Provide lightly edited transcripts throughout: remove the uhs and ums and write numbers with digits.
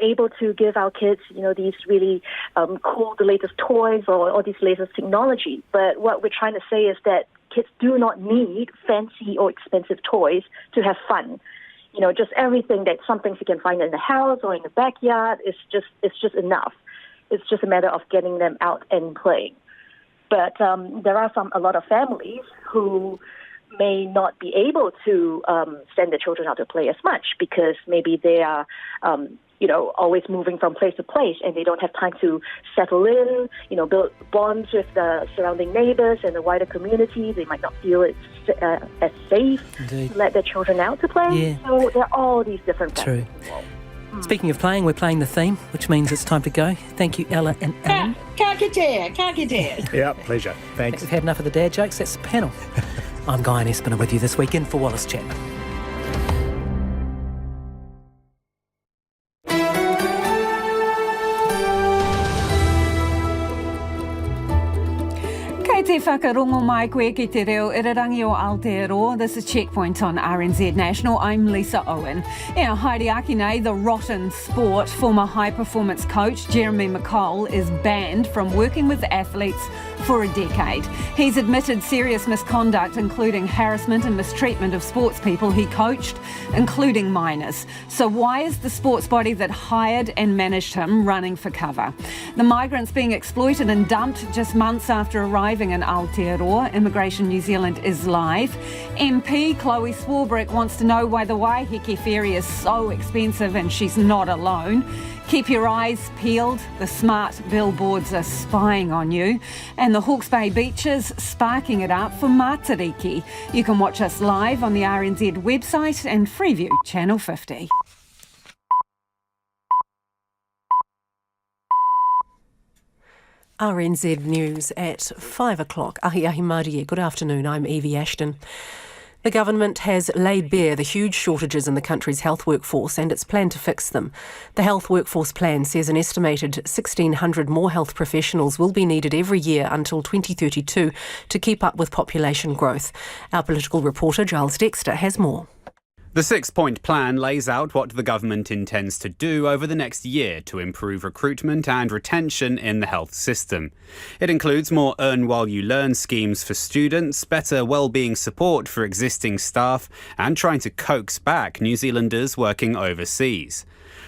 able to give our kids, these really cool, the latest toys or these latest technology. But what we're trying to say is that kids do not need fancy or expensive toys to have fun. Just everything some things you can find in the house or in the backyard it's just enough. It's just a matter of getting them out and playing. But there are a lot of families who may not be able to send their children out to play as much because maybe they are, always moving from place to place and they don't have time to settle in, build bonds with the surrounding neighbors and the wider community. They might not feel it's as safe to let their children out to play. Yeah. So there are all these different True. factors. Speaking of playing, we're playing the theme, which means it's time to go. Thank you, Ella and Alan. Kakite. Yeah, pleasure. Thanks. We've had enough of the dad jokes. That's the panel. I'm Guy and Espiner with you this weekend for Wallace Chapman. Kei te whakarongo mai koe ki te reo irarangi o Aotearoa. This is Checkpoint on RNZ National. I'm Lisa Owen. Haere aki nei, the rotten sport. Former high-performance coach Jeremy McColl is banned from working with athletes for a decade. He's admitted serious misconduct, including harassment and mistreatment of sportspeople he coached, including minors. So why is the sports body that hired and managed him running for cover? The migrants being exploited and dumped just months after arriving in Aotearoa. Immigration New Zealand is live. MP Chloe Swarbrick wants to know why the Waiheke ferry is so expensive and she's not alone. Keep your eyes peeled. The smart billboards are spying on you. And the Hawke's Bay beaches sparking it up for Matariki. You can watch us live on the RNZ website and Freeview Channel 50. RNZ News at 5 o'clock. Ahi Marie, good afternoon. I'm Evie Ashton. The government has laid bare the huge shortages in the country's health workforce and its plan to fix them. The Health Workforce Plan says an estimated 1,600 more health professionals will be needed every year until 2032 to keep up with population growth. Our political reporter Giles Dexter has more. The 6-point plan lays out what the government intends to do over the next year to improve recruitment and retention in the health system. It includes more Earn While You Learn schemes for students, better wellbeing support for existing staff, and trying to coax back New Zealanders working overseas.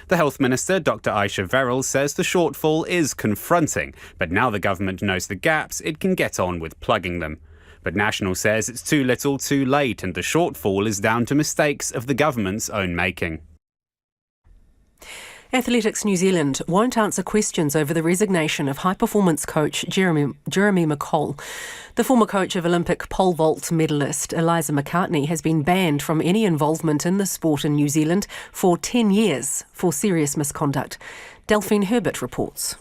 The Health Minister, Dr Aisha Verrill, says the shortfall is confronting, but now the government knows the gaps, it can get on with plugging them. But National says it's too little too late and the shortfall is down to mistakes of the government's own making. Athletics New Zealand won't answer questions over the resignation of high-performance coach Jeremy McColl. The former coach of Olympic pole vault medalist Eliza McCartney has been banned from any involvement in the sport in New Zealand for 10 years for serious misconduct. Delphine Herbert reports.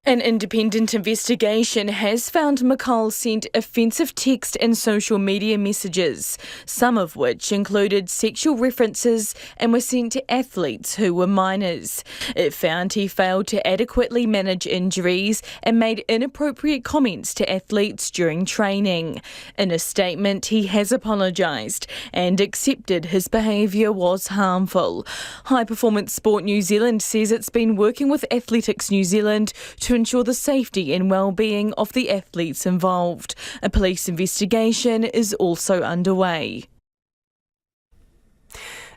An independent investigation has found McColl sent offensive text and social media messages, some of which included sexual references and were sent to athletes who were minors. It found he failed to adequately manage injuries and made inappropriate comments to athletes during training. In a statement, he has apologised and accepted his behaviour was harmful. High Performance Sport New Zealand says it's been working with Athletics New Zealand to ensure the safety and well-being of the athletes involved. A police investigation is also underway.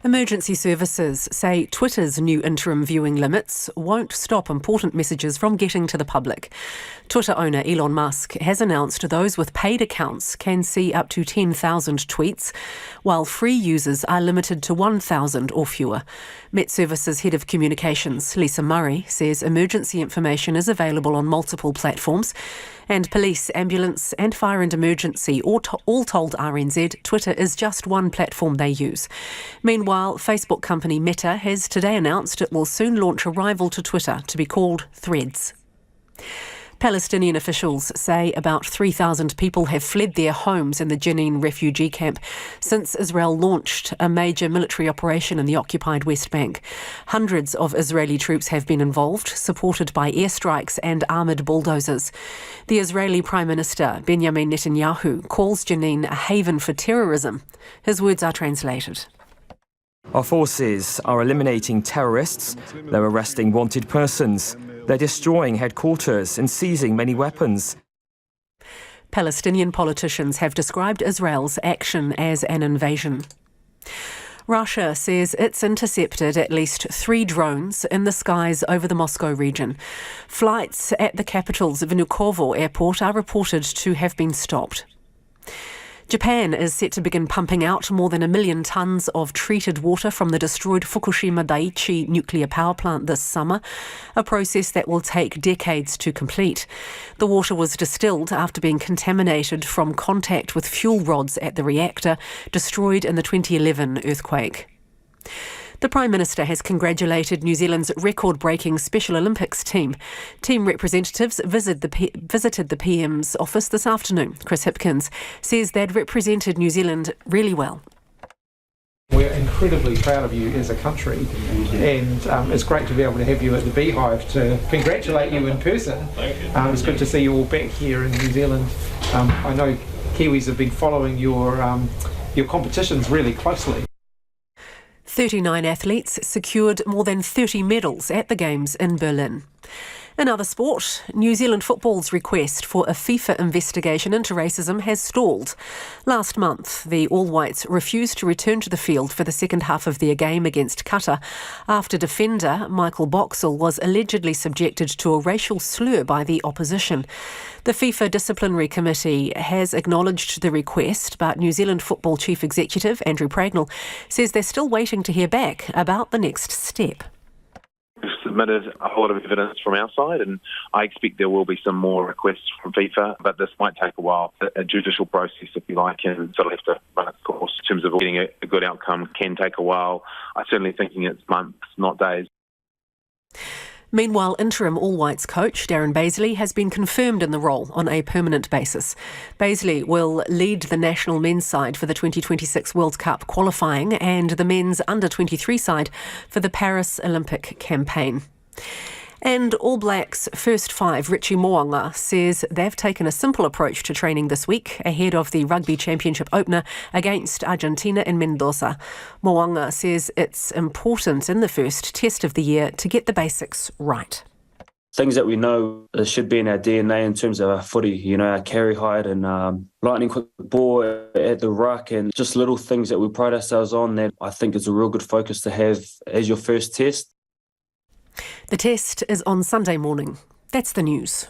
Emergency services say Twitter's new interim viewing limits won't stop important messages from getting to the public. Twitter owner Elon Musk has announced those with paid accounts can see up to 10,000 tweets, while free users are limited to 1,000 or fewer. Met Services Head of Communications, Lisa Murray, says emergency information is available on multiple platforms, and police, ambulance and fire and emergency all told RNZ Twitter is just one platform they use. Meanwhile, Facebook company Meta has today announced it will soon launch a rival to Twitter to be called Threads. Palestinian officials say about 3,000 people have fled their homes in the Jenin refugee camp since Israel launched a major military operation in the occupied West Bank. Hundreds of Israeli troops have been involved, supported by airstrikes and armoured bulldozers. The Israeli Prime Minister Benjamin Netanyahu calls Jenin a haven for terrorism. His words are translated. Our forces are eliminating terrorists, they're arresting wanted persons, they're destroying headquarters and seizing many weapons. Palestinian politicians have described Israel's action as an invasion. Russia says it's intercepted at least 3 drones in the skies over the Moscow region. Flights at the capital's Vnukovo airport are reported to have been stopped. Japan is set to begin pumping out more than 1 million tonnes of treated water from the destroyed Fukushima Daiichi nuclear power plant this summer, a process that will take decades to complete. The water was distilled after being contaminated from contact with fuel rods at the reactor, destroyed in the 2011 earthquake. The Prime Minister has congratulated New Zealand's record-breaking Special Olympics team. Team representatives visited the PM's office this afternoon. Chris Hipkins says they'd represented New Zealand really well. We're incredibly proud of you as a country, and it's great to be able to have you at the Beehive to congratulate you in person. It's good to see you all back here in New Zealand. I know Kiwis have been following your competitions really closely. 39 athletes secured more than 30 medals at the Games in Berlin. In other sport, New Zealand football's request for a FIFA investigation into racism has stalled. Last month, the All Whites refused to return to the field for the second half of their game against Qatar after defender Michael Boxall was allegedly subjected to a racial slur by the opposition. The FIFA Disciplinary Committee has acknowledged the request, but New Zealand Football Chief Executive Andrew Pragnell says they're still waiting to hear back about the next step. We've submitted a whole lot of evidence from our side, and I expect there will be some more requests from FIFA, but this might take a while. A judicial process, if you like, and sort of have to run its course. In terms of getting a good outcome can take a while. I'm certainly thinking it's months, not days. Meanwhile, interim All Whites coach Darren Baisley has been confirmed in the role on a permanent basis. Baisley will lead the national men's side for the 2026 World Cup qualifying and the men's under-23 side for the Paris Olympic campaign. And All Blacks first 5 Richie Mo'unga says they've taken a simple approach to training this week ahead of the Rugby Championship opener against Argentina in Mendoza. Mo'unga says it's important in the first test of the year to get the basics right. Things that we know should be in our DNA in terms of our footy, our carry height and lightning quick ball at the ruck, and just little things that we pride ourselves on that I think is a real good focus to have as your first test. The test is on Sunday morning. That's the news.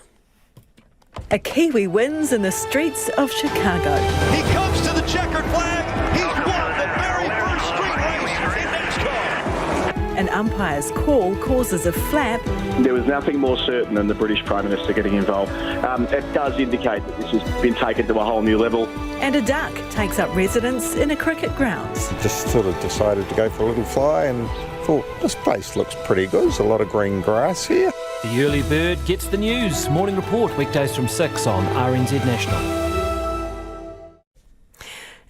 A Kiwi wins in the streets of Chicago. He comes to the checkered flag. He's won the very first street race in NASCAR. An umpire's call causes a flap. There was nothing more certain than the British Prime Minister getting involved. It does indicate that this has been taken to a whole new level. And a duck takes up residence in a cricket ground. Just sort of decided to go for a little fly and thought, this place looks pretty good. There's a lot of green grass here. The early bird gets the news. Morning Report, weekdays from 6 on RNZ National.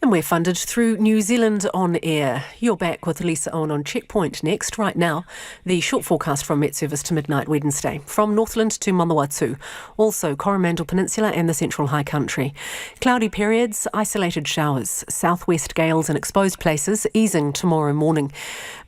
And we're funded through New Zealand On Air. You're back with Lisa Owen on Checkpoint next. Right now, the short forecast from Met Service to midnight Wednesday. From Northland to Manawatu, also Coromandel Peninsula and the Central High Country. Cloudy periods, isolated showers, southwest gales in exposed places, easing tomorrow morning.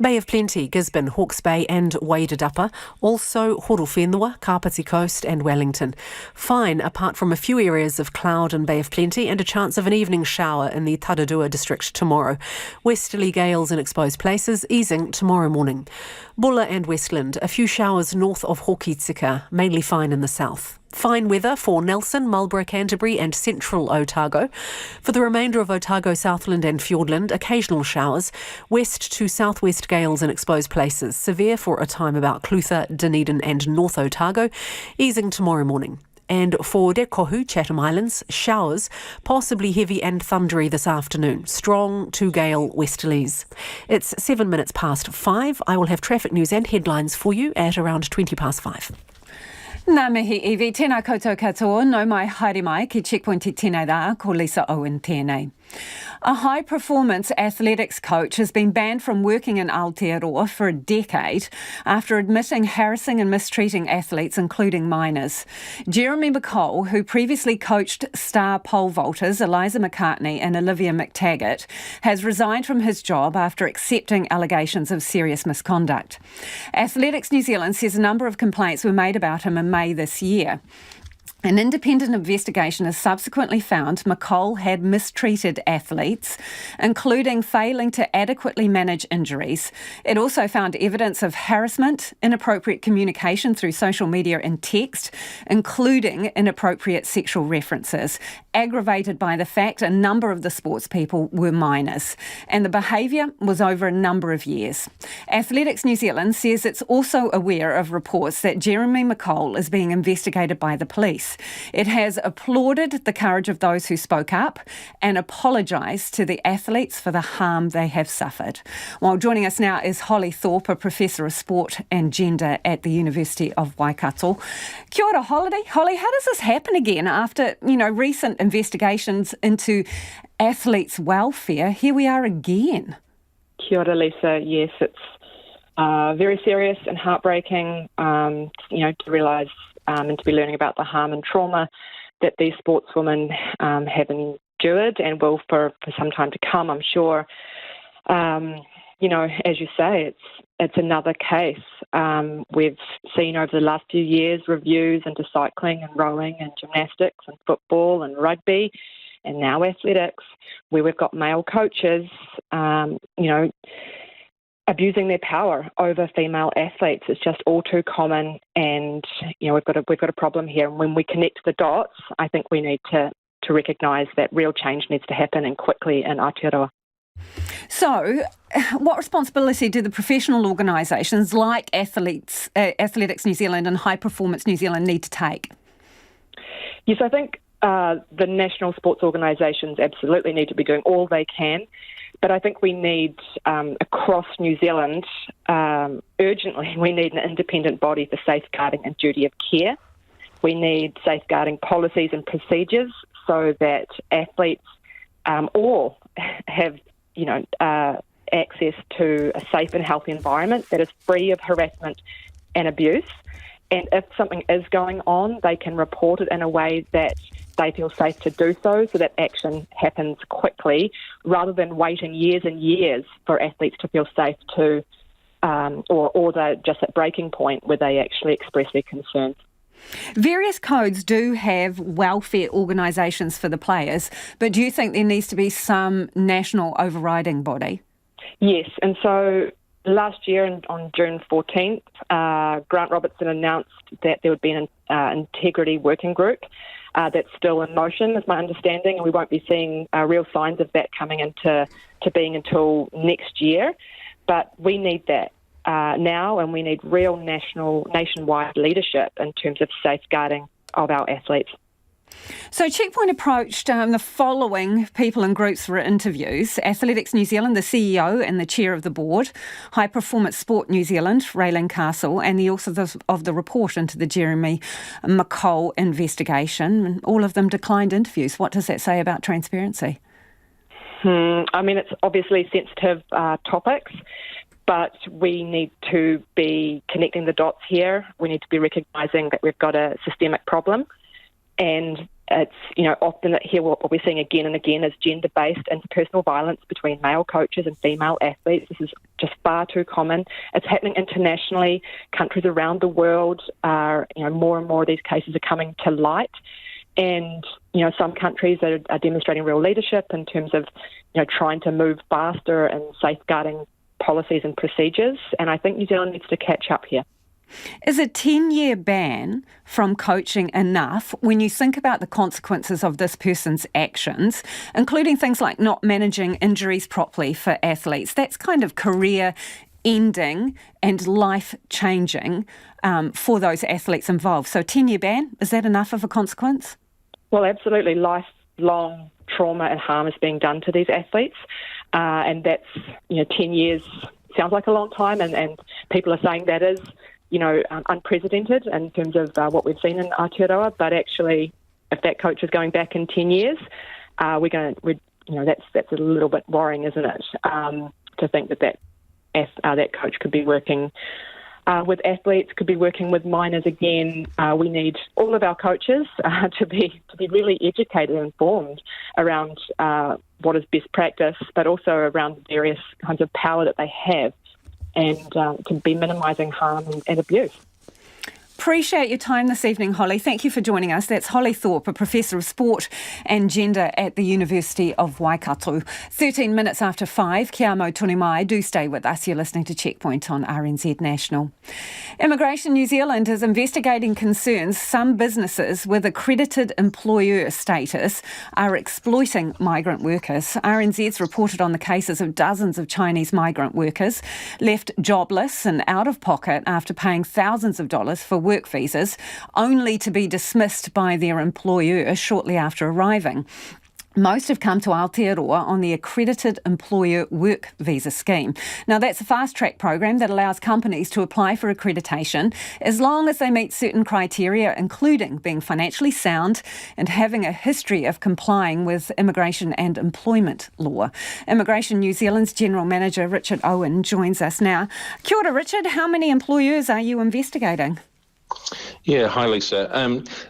Bay of Plenty, Gisborne, Hawke's Bay and Waiheke. Also Horowhenua, Kapiti Coast and Wellington. Fine apart from a few areas of cloud and Bay of Plenty and a chance of an evening shower in the Tararua district tomorrow. Westerly gales in exposed places, easing tomorrow morning. Bulla and Westland, a few showers north of Hokitika, mainly fine in the south. Fine weather for Nelson, Marlborough, Canterbury and central Otago. For the remainder of Otago, Southland and Fiordland, occasional showers. West to southwest gales in exposed places. Severe for a time about Clutha, Dunedin and North Otago, easing tomorrow morning. And for Te Kohu, Chatham Islands, showers, possibly heavy and thundery this afternoon. Strong to gale westerlies. It's 7 minutes past 5. I will have traffic news and headlines for you at around 20 past 5. Nā mihi iwi, tēnā koutou katoa, no mai haere mai ki Checkpoint i tēnei rā, ko Lisa Owen tēnei. A high-performance athletics coach has been banned from working in Aotearoa for a decade after admitting harassing and mistreating athletes, including minors. Jeremy McColl, who previously coached star pole vaulters Eliza McCartney and Olivia McTaggart, has resigned from his job after accepting allegations of serious misconduct. Athletics New Zealand says a number of complaints were made about him in May this year. An independent investigation has subsequently found McColl had mistreated athletes, including failing to adequately manage injuries. It also found evidence of harassment, inappropriate communication through social media and text, including inappropriate sexual references, aggravated by the fact a number of the sports people were minors. And the behaviour was over a number of years. Athletics New Zealand says it's also aware of reports that Jeremy McColl is being investigated by the police. It has applauded the courage of those who spoke up and apologised to the athletes for the harm they have suffered. Well, joining us now is Holly Thorpe, a Professor of Sport and Gender at the University of Waikato. Kia ora, Holly. Holly, how does this happen again after, recent investigations into athletes' welfare? Here we are again. Kia ora, Lisa. Yes, it's very serious and heartbreaking, to realise and to be learning about the harm and trauma that these sportswomen have endured and will for some time to come, I'm sure. As you say, it's another case. We've seen over the last few years reviews into cycling and rowing and gymnastics and football and rugby and now athletics, where we've got male coaches, abusing their power over female athletes. It's just all too common, and we've got a problem here. And when we connect the dots, I think we need to recognise that real change needs to happen, and quickly, in Aotearoa. So, what responsibility do the professional organisations like Athletics New Zealand and High Performance New Zealand need to take? Yes, I think the national sports organisations absolutely need to be doing all they can. But I think we need, across New Zealand, urgently, we need an independent body for safeguarding and duty of care. We need safeguarding policies and procedures so that athletes all have, access to a safe and healthy environment that is free of harassment and abuse. And if something is going on, they can report it in a way that they feel safe to do so that action happens quickly, rather than waiting years and years for athletes to feel safe to, or they're just at breaking point where they actually express their concerns. Various codes do have welfare organisations for the players, but do you think there needs to be some national overriding body? Yes, and so last year on June 14th, Grant Robertson announced that there would be an integrity working group that's still in motion, is my understanding, and we won't be seeing real signs of that coming into being until next year. But we need that now, and we need real nationwide leadership in terms of safeguarding of our athletes. So Checkpoint approached the following people and groups for interviews: Athletics New Zealand, the CEO and the chair of the board; High Performance Sport New Zealand, Raylene Castle, and the authors of the report into the Jeremy McColl investigation. And all of them declined interviews. What does that say about transparency? I mean, it's obviously sensitive topics, but we need to be connecting the dots here. We need to be recognising that we've got a systemic problem. And it's, often that here what we're seeing again and again is gender-based interpersonal violence between male coaches and female athletes. This is just far too common. It's happening internationally. Countries around the world are, more and more of these cases are coming to light. And, some countries are demonstrating real leadership in terms of, trying to move faster and safeguarding policies and procedures. And I think New Zealand needs to catch up here. Is a 10-year ban from coaching enough when you think about the consequences of this person's actions, including things like not managing injuries properly for athletes? That's kind of career-ending and life-changing for those athletes involved. So 10-year ban, is that enough of a consequence? Well, absolutely. Lifelong trauma and harm is being done to these athletes, and that's, 10 years sounds like a long time, and people are saying that is unprecedented in terms of what we've seen in Aotearoa. But actually, if that coach is going back in 10 years, we're that's a little bit worrying, isn't it? To think that coach could be working with athletes, could be working with minors again. We need all of our coaches to be really educated and informed around what is best practice, but also around various kinds of power that they have, and to be minimising harm and abuse. Appreciate your time this evening, Holly. Thank you for joining us. That's Holly Thorpe, a Professor of Sport and Gender at the University of Waikato. 13 minutes after 5, kia mau tonu mai. Do stay with us. You're listening to Checkpoint on RNZ National. Immigration New Zealand is investigating concerns some businesses with accredited employer status are exploiting migrant workers. RNZ's reported on the cases of dozens of Chinese migrant workers left jobless and out of pocket after paying thousands of dollars for work visas, only to be dismissed by their employer shortly after arriving. Most have come to Aotearoa on the Accredited Employer Work Visa Scheme. Now, that's a fast-track program that allows companies to apply for accreditation as long as they meet certain criteria, including being financially sound and having a history of complying with immigration and employment law. Immigration New Zealand's General Manager Richard Owen joins us now. Kia ora, Richard. How many employers are you investigating? Yeah, hi Lisa.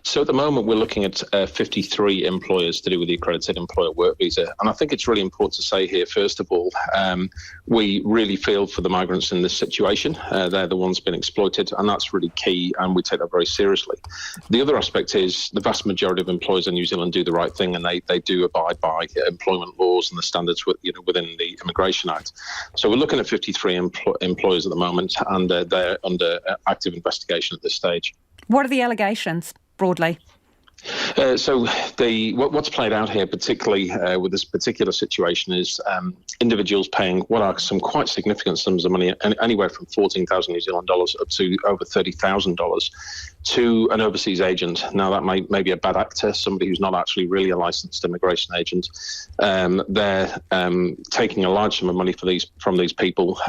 So at the moment we're looking at 53 employers to do with the Accredited Employer Work Visa. And I think it's really important to say here, first of all, we really feel for the migrants in this situation. They're the ones being exploited, and that's really key, and we take that very seriously. The other aspect is the vast majority of employers in New Zealand do the right thing, and they do abide by employment laws and the standards within the Immigration Act. So we're looking at 53 employers at the moment, and they're under active investigation at this stage. What are the allegations, broadly? So what's played out here, particularly with this particular situation, is individuals paying what are some quite significant sums of money, anywhere from 14,000 New Zealand dollars up to over $30,000 to an overseas agent. Now, that may be a bad actor, somebody who's not actually really a licensed immigration agent. They're taking a large sum of money from these people.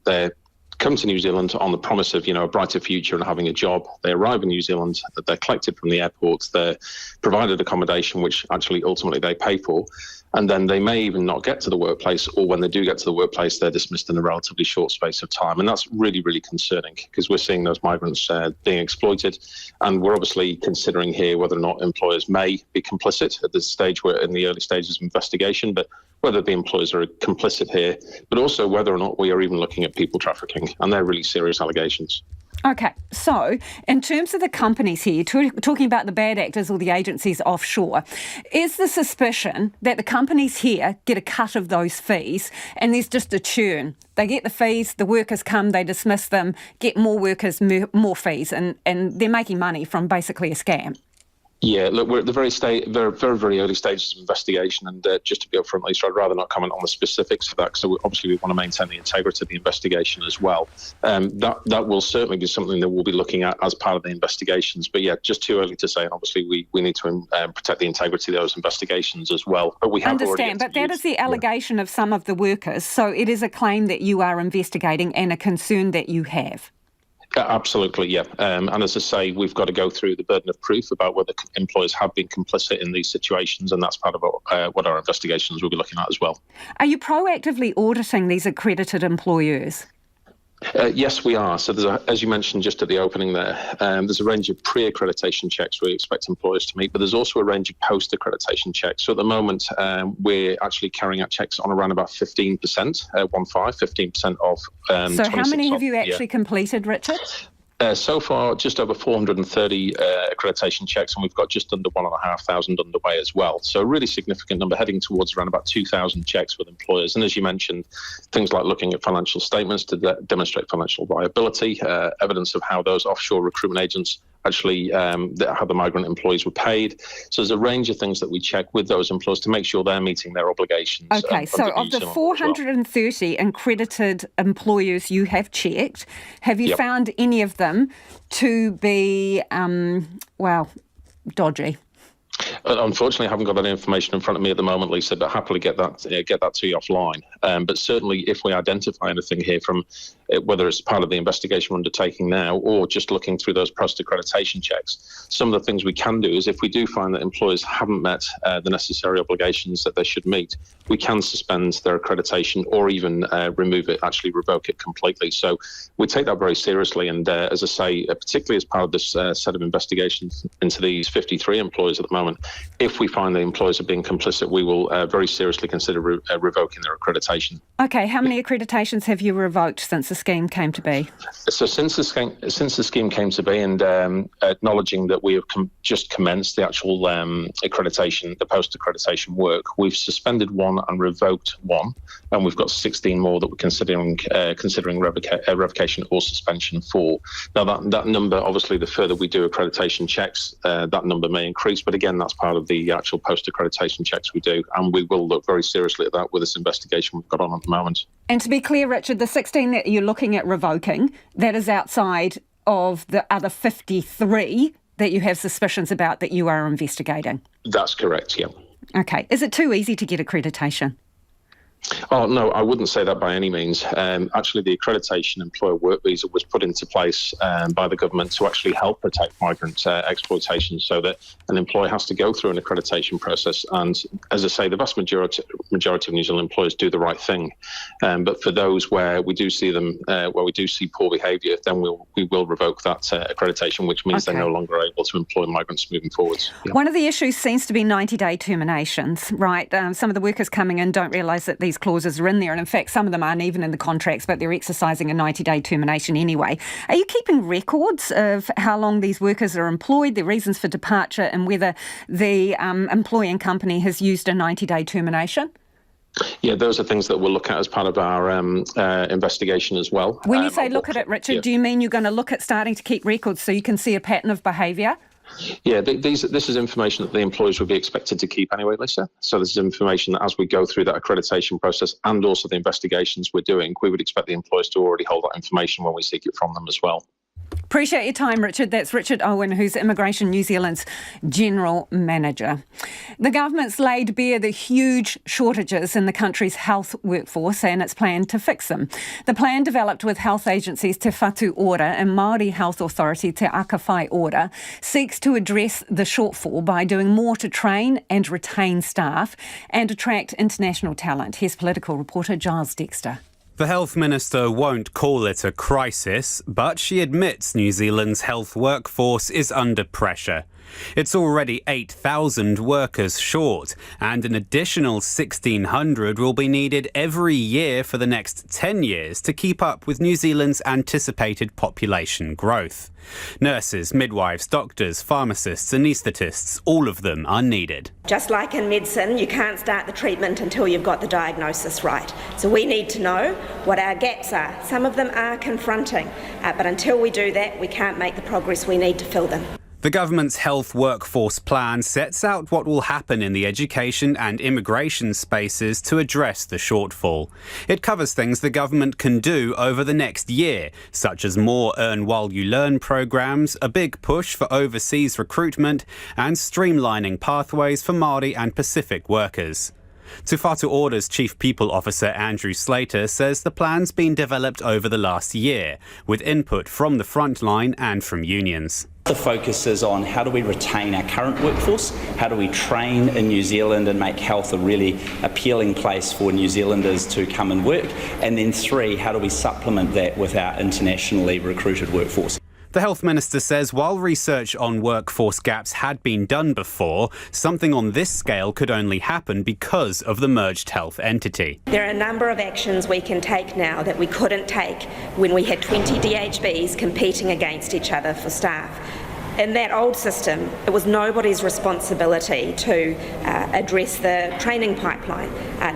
They're come to New Zealand on the promise of, a brighter future and having a job. They arrive in New Zealand, they're collected from the airport, they're provided accommodation, which actually ultimately they pay for. And then they may even not get to the workplace, or when they do get to the workplace, they're dismissed in a relatively short space of time. And that's really, really concerning, because we're seeing those migrants being exploited. And we're obviously considering here whether or not employers may be complicit at this stage. We're in the early stages of investigation, but whether the employers are complicit here, but also whether or not we are even looking at people trafficking. And they're really serious allegations. Okay, so in terms of the companies here, you're talking about the bad actors or the agencies offshore. Is the suspicion that the companies here get a cut of those fees and there's just a churn? They get the fees, the workers come, they dismiss them, get more workers, more fees, and they're making money from basically a scam? Yeah, look, we're at the very, very early stages of investigation, and just to be upfront, Lisa, I'd rather not comment on the specifics of that, so obviously we want to maintain the integrity of the investigation as well. That will certainly be something that we'll be looking at as part of the investigations, but yeah, just too early to say, and obviously we need to protect the integrity of those investigations as well. But we have understand, but that is the allegation of some of the workers, so it is a claim that you are investigating and a concern that you have. Absolutely, yeah. And as I say, we've got to go through the burden of proof about whether employers have been complicit in these situations, and that's part of what our investigations will be looking at as well. Are you proactively auditing these accredited employers? Yes, we are. So as you mentioned just at the opening there, there's a range of pre-accreditation checks we expect employers to meet, but there's also a range of post-accreditation checks. So at the moment, we're actually carrying out checks on around about 15%, 15% of... So how many have you actually completed, Richard? So far, just over 430 accreditation checks, and we've got just under 1,500 underway as well. So a really significant number, heading towards around about 2,000 checks with employers. And as you mentioned, things like looking at financial statements to demonstrate financial viability, evidence of how those offshore recruitment agents actually how the migrant employees were paid. So there's a range of things that we check with those employers to make sure they're meeting their obligations. Okay, so of the 430 accredited employers you have checked, have you found any of them to be, dodgy? Unfortunately, I haven't got that information in front of me at the moment, Lisa, but happily get that to you offline. But certainly, if we identify anything here from whether it's part of the investigation we're undertaking now or just looking through those post-accreditation checks. Some of the things we can do is if we do find that employers haven't met the necessary obligations that they should meet, we can suspend their accreditation or even remove it, actually revoke it completely. So we take that very seriously. And as I say, particularly as part of this set of investigations into these 53 employers at the moment, if we find the employers are being complicit, we will very seriously consider revoking their accreditation. Okay, how many accreditations have you revoked since the scheme came to be? So since the scheme came to be, and acknowledging that we have just commenced the actual accreditation, the post-accreditation work, we've suspended one and revoked one, and we've got 16 more that we're considering revocation or suspension for. Now that number, obviously, the further we do accreditation checks, that number may increase, but again, that's part of the actual post-accreditation checks we do, and we will look very seriously at that with this investigation we've got on at the moment. And to be clear, Richard, the 16 that you're looking at revoking, that is outside of the other 53 that you have suspicions about that you are investigating? That's correct, yeah. Okay. Is it too easy to get accreditation? Oh, no, I wouldn't say that by any means. Actually, the accreditation employer work visa was put into place by the government to actually help protect migrant exploitation, so that an employer has to go through an accreditation process. And as I say, the vast majority of New Zealand employers do the right thing. But for those where we do see them, where we do see poor behaviour, then we will revoke that accreditation, which means they're no longer able to employ migrants moving forwards. Yeah. One of the issues seems to be 90-day terminations, right? Some of the workers coming in don't realise that these clauses are in there, and in fact some of them aren't even in the contracts, but they're exercising a 90-day termination anyway. Are you keeping records of how long these workers are employed, their reasons for departure, and whether the employing company has used a 90-day termination? Yeah, those are things that we'll look at as part of our investigation as well. When you say look at it, Richard, do you mean you're going to look at starting to keep records so you can see a pattern of behaviour? Yeah, this is information that the employers would be expected to keep anyway, Lisa. So this is information that as we go through that accreditation process and also the investigations we're doing, we would expect the employers to already hold that information when we seek it from them as well. Appreciate your time, Richard. That's Richard Owen, who's Immigration New Zealand's General Manager. The government's laid bare the huge shortages in the country's health workforce and its plan to fix them. The plan, developed with health agencies Te Whatu Ora and Māori Health Authority Te Akawhai Ora, seeks to address the shortfall by doing more to train and retain staff and attract international talent. Here's political reporter Giles Dexter. The Health Minister won't call it a crisis, but she admits New Zealand's health workforce is under pressure. It's already 8,000 workers short, and an additional 1,600 will be needed every year for the next 10 years to keep up with New Zealand's anticipated population growth. Nurses, midwives, doctors, pharmacists, anaesthetists, all of them are needed. Just like in medicine, you can't start the treatment until you've got the diagnosis right. So we need to know what our gaps are. Some of them are confronting, but until we do that, we can't make the progress we need to fill them. The government's health workforce plan sets out what will happen in the education and immigration spaces to address the shortfall. It covers things the government can do over the next year, such as more Earn While You Learn programs, a big push for overseas recruitment, and streamlining pathways for Māori and Pacific workers. Te Whatu Ora's Chief People Officer Andrew Slater says the plan's been developed over the last year, with input from the frontline and from unions. The focus is on how do we retain our current workforce, how do we train in New Zealand and make health a really appealing place for New Zealanders to come and work, and then 3, how do we supplement that with our internationally recruited workforce. The Health Minister says while research on workforce gaps had been done before, something on this scale could only happen because of the merged health entity. There are a number of actions we can take now that we couldn't take when we had 20 DHBs competing against each other for staff. In that old system, it was nobody's responsibility to address the training pipeline.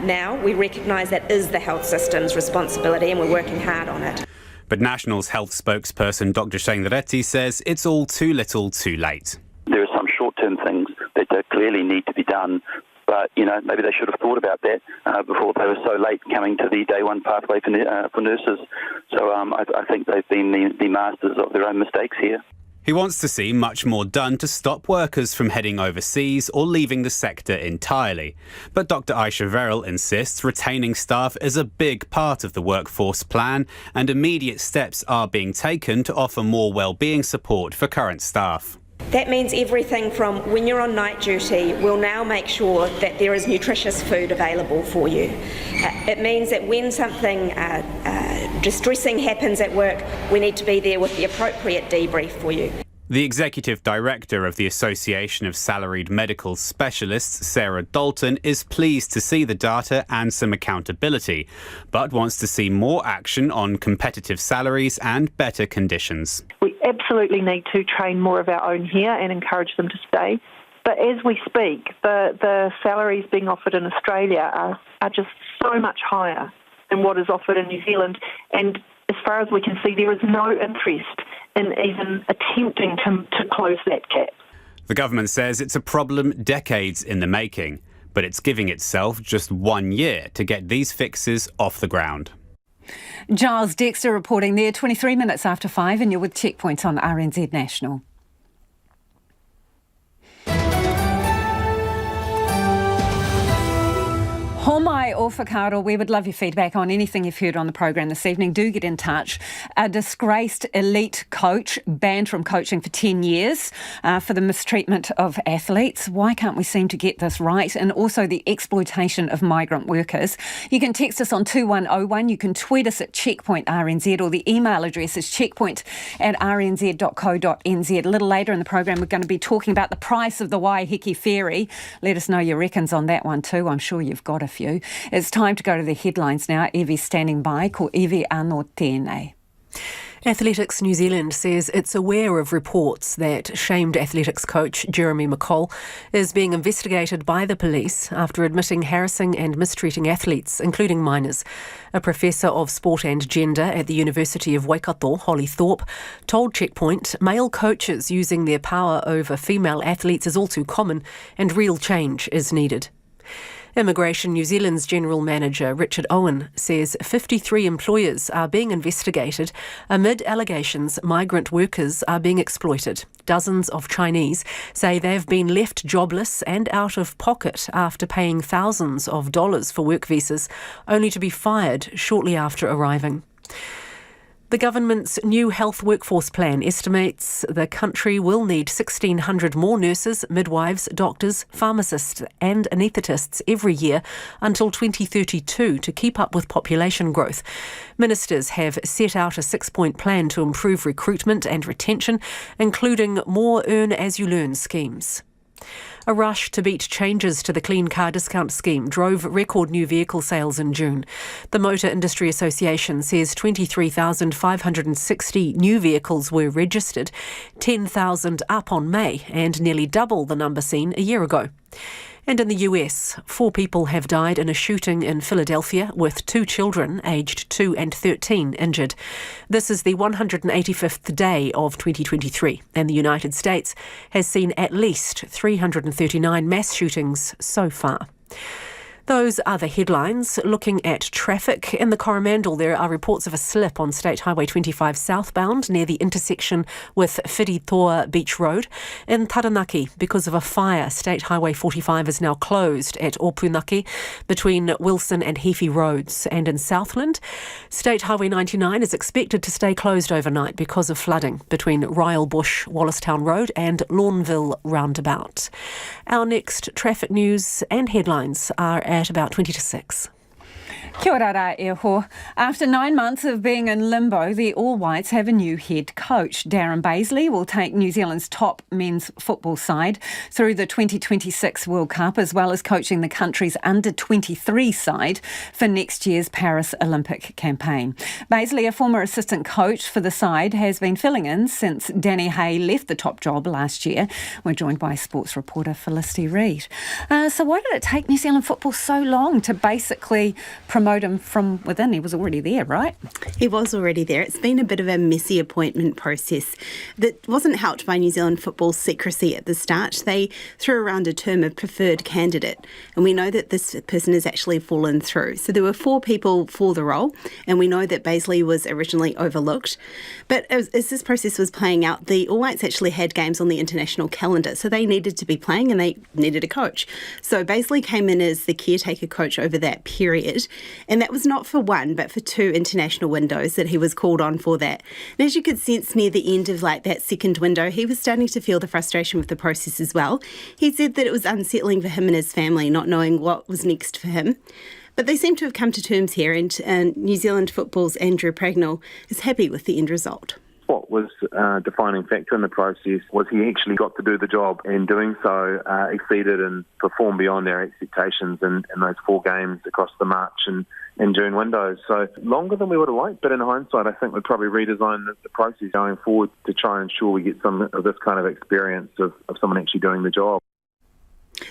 Now we recognise that is the health system's responsibility, and we're working hard on it. But National's health spokesperson Dr Shane Reti says it's all too little too late. There are some short-term things that clearly need to be done, but maybe they should have thought about that before they were so late coming to the day one pathway for nurses. So I think they've been the masters of their own mistakes here. He wants to see much more done to stop workers from heading overseas or leaving the sector entirely. But Dr Aisha Verrill insists retaining staff is a big part of the workforce plan and immediate steps are being taken to offer more wellbeing support for current staff. That means everything from when you're on night duty, we'll now make sure that there is nutritious food available for you. It means that when something distressing happens at work, we need to be there with the appropriate debrief for you. The Executive Director of the Association of Salaried Medical Specialists, Sarah Dalton, is pleased to see the data and some accountability, but wants to see more action on competitive salaries and better conditions. We absolutely need to train more of our own here and encourage them to stay. But as we speak, the salaries being offered in Australia are just so much higher than what is offered in New Zealand. And as far as we can see, there is no interest in even attempting to close that gap. The government says it's a problem decades in the making, but it's giving itself just 1 year to get these fixes off the ground. Giles Dexter reporting there, 23 minutes after 5, and you're with Checkpoint on RNZ National. Homai o whakaaro, we would love your feedback on anything you've heard on the programme this evening. Do get in touch. A disgraced elite coach banned from coaching for 10 years for the mistreatment of athletes. Why can't we seem to get this right? And also the exploitation of migrant workers. You can text us on 2101. You can tweet us at Checkpoint RNZ, or the email address is checkpoint@rnz.co.nz. A little later in the programme, we're going to be talking about the price of the Waiheke ferry. Let us know your reckons on that one too. I'm sure you've got a few. It's time to go to the headlines now. Evie's standing by. Ko Evie anō tēnei. Athletics New Zealand says it's aware of reports that shamed athletics coach Jeremy McColl is being investigated by the police after admitting harassing and mistreating athletes, including minors. A professor of sport and gender at the University of Waikato, Holly Thorpe, told Checkpoint male coaches using their power over female athletes is all too common and real change is needed. Immigration New Zealand's General Manager Richard Owen says 53 employers are being investigated amid allegations migrant workers are being exploited. Dozens of Chinese say they've been left jobless and out of pocket after paying thousands of dollars for work visas, only to be fired shortly after arriving. The government's new health workforce plan estimates the country will need 1,600 more nurses, midwives, doctors, pharmacists and anaesthetists every year until 2032 to keep up with population growth. Ministers have set out a 6-point plan to improve recruitment and retention, including more earn-as-you-learn schemes. A rush to beat changes to the Clean Car Discount scheme drove record new vehicle sales in June. The Motor Industry Association says 23,560 new vehicles were registered, 10,000 up on May, and nearly double the number seen a year ago. And in the US, 4 people have died in a shooting in Philadelphia, with 2 children aged 2 and 13 injured. This is the 185th day of 2023, and the United States has seen at least 339 mass shootings so far. Those are the headlines. Looking at traffic in the Coromandel, there are reports of a slip on State Highway 25 southbound near the intersection with Whiritoa Beach Road. In Taranaki, because of a fire, State Highway 45 is now closed at Opunaki between Wilson and Heafy Roads. And in Southland, State Highway 99 is expected to stay closed overnight because of flooding between Ryle-Bush, Wallacestown Road and Lawnville Roundabout. Our next traffic news and headlines are at about 20 to 6. Kia ora rā e ho. After 9 months of being in limbo, the All Whites have a new head coach. Darren Baisley will take New Zealand's top men's football side through the 2026 World Cup, as well as coaching the country's under-23 side for next year's Paris Olympic campaign. Baisley, a former assistant coach for the side, has been filling in since Danny Hay left the top job last year. We're joined by sports reporter Felicity Reid. So why did it take New Zealand football so long to basically promote him from within. He was already there, right? He was already there. It's been a bit of a messy appointment process that wasn't helped by New Zealand football's secrecy at the start. They threw around a term of preferred candidate, and we know that this person has actually fallen through. So there were 4 people for the role, and we know that Baisley was originally overlooked. But as this process was playing out, the All Whites actually had games on the international calendar, so they needed to be playing and they needed a coach. So Baisley came in as the caretaker coach over that period, and that was not for one but for 2 international windows that he was called on for that. And as you could sense near the end of that second window, he was starting to feel the frustration with the process as well. He said that it was unsettling for him and his family not knowing what was next for him. But they seem to have come to terms here, and New Zealand football's Andrew Pragnell is happy with the end result. What was a defining factor in the process was he actually got to do the job, and doing so exceeded and performed beyond our expectations in those 4 games across the March and June windows. So longer than we would have liked, but in hindsight I think we'd probably redesign the process going forward to try and ensure we get some of this kind of experience of someone actually doing the job.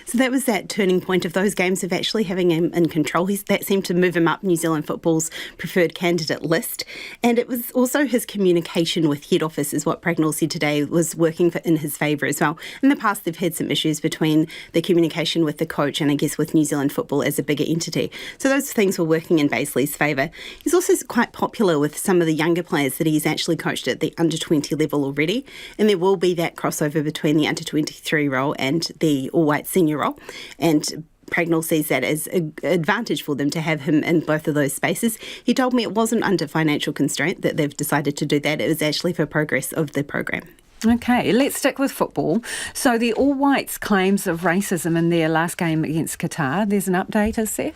So that was that turning point of those games of actually having him in control. That seemed to move him up New Zealand football's preferred candidate list. And it was also his communication with head office, is what Pragnell said today, was working in his favour as well. In the past, they've had some issues between the communication with the coach and I guess with New Zealand football as a bigger entity. So those things were working in Baisley's favour. He's also quite popular with some of the younger players that he's actually coached at the under-20 level already. And there will be that crossover between the under-23 role and the all-white senior role, and Pragnell sees that as an advantage for them to have him in both of those spaces. He told me it wasn't under financial constraint that they've decided to do that. It was actually for progress of the program. Okay, let's stick with football. So the All Whites' claims of racism in their last game against Qatar, there's an update, is there?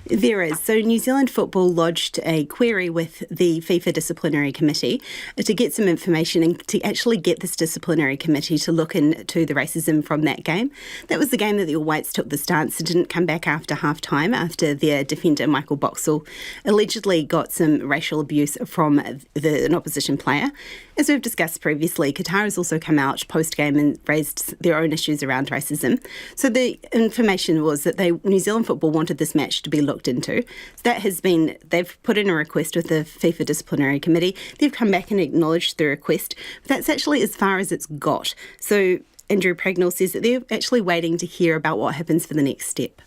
There is. So New Zealand Football lodged a query with the FIFA Disciplinary Committee to get some information and to actually get this disciplinary committee to look into the racism from that game. That was the game that the All Whites took the stance and didn't come back after half-time after their defender, Michael Boxall, allegedly got some racial abuse from an opposition player. As we've discussed previously, Qatar has also come out post-game and raised their own issues around racism. So the information was that New Zealand Football wanted this match to be looked into. So that has been, they've put in a request with the FIFA Disciplinary Committee. They've come back and acknowledged the request. But that's actually as far as it's got. So Andrew Pragnell says that they're actually waiting to hear about what happens for the next step.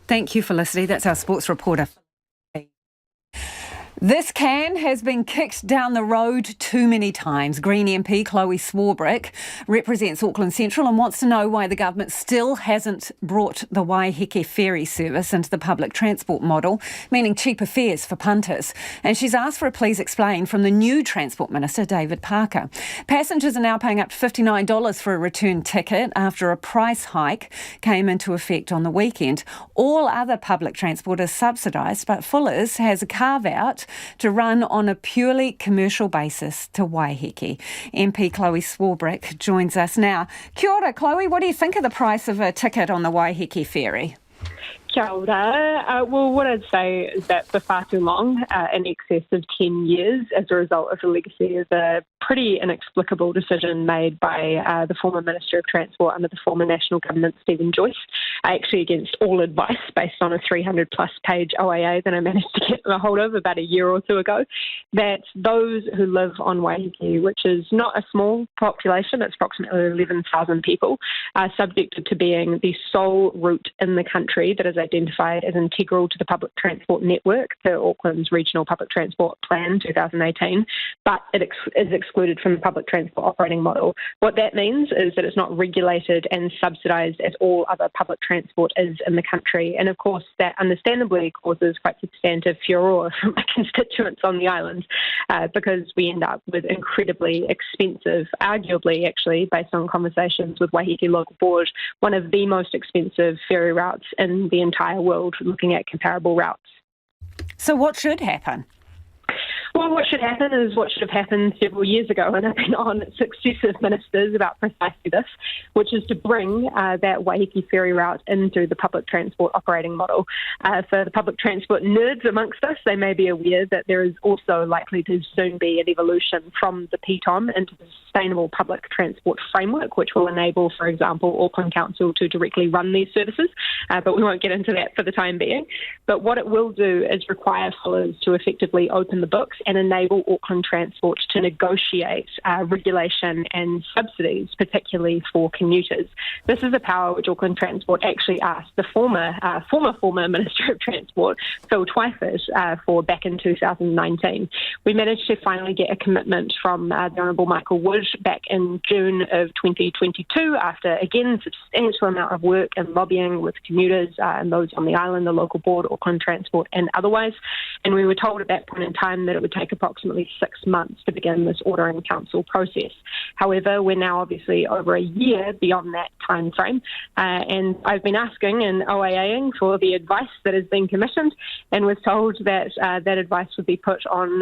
Thank you, Felicity. That's our sports reporter. This can has been kicked down the road too many times. Green MP Chloe Swarbrick represents Auckland Central and wants to know why the government still hasn't brought the Waiheke ferry service into the public transport model, meaning cheaper fares for punters. And she's asked for a please explain from the new Transport Minister, David Parker. Passengers are now paying up to $59 for a return ticket after a price hike came into effect on the weekend. All other public transport is subsidised, but Fuller's has a carve-out to run on a purely commercial basis to Waiheke. MP Chloe Swarbrick joins us now. Kia ora, Chloe. What do you think of the price of a ticket on the Waiheke ferry? Kia ora. Well, what I'd say is that for far too long, in excess of 10 years, as a result of the legacy of a pretty inexplicable decision made by the former Minister of Transport under the former National Government, Stephen Joyce, actually against all advice based on a 300-plus page OAA that I managed to get a hold of about a year or two ago, that those who live on Waiheke, which is not a small population, it's approximately 11,000 people, are subjected to being the sole route in the country that is identified as integral to the public transport network, per Auckland's Regional Public Transport Plan 2018, but it is excluded from the public transport operating model. What that means is that it's not regulated and subsidised as all other public transport is in the country. And of course, that understandably causes quite substantive furore from my constituents on the island because we end up with incredibly expensive, arguably actually, based on conversations with Waiheke Local Board, one of the most expensive ferry routes in the entire world, looking at comparable routes. So what should happen? Well, what should happen is what should have happened several years ago, and I've been on successive ministers about precisely this, which is to bring that Waiheke ferry route into the public transport operating model. For the public transport nerds amongst us, they may be aware that there is also likely to soon be an evolution from the PTOM into the Sustainable Public Transport Framework, which will enable, for example, Auckland Council to directly run these services, but we won't get into that for the time being. But what it will do is require fullers to effectively open the books and enable Auckland Transport to negotiate regulation and subsidies, particularly for commuters. This is a power which Auckland Transport actually asked the former Minister of Transport, Phil Twyford, for back in 2019. We managed to finally get a commitment from the Honourable Michael Wood back in June of 2022 after, again, substantial amount of work and lobbying with commuters and those on the island, the local board, Auckland Transport and otherwise. And we were told at that point in time that it would take approximately 6 months to begin this ordering council process. However, we're now obviously over a year beyond that time frame, and I've been asking and OAAing for the advice that has been commissioned, and was told that that advice would be put on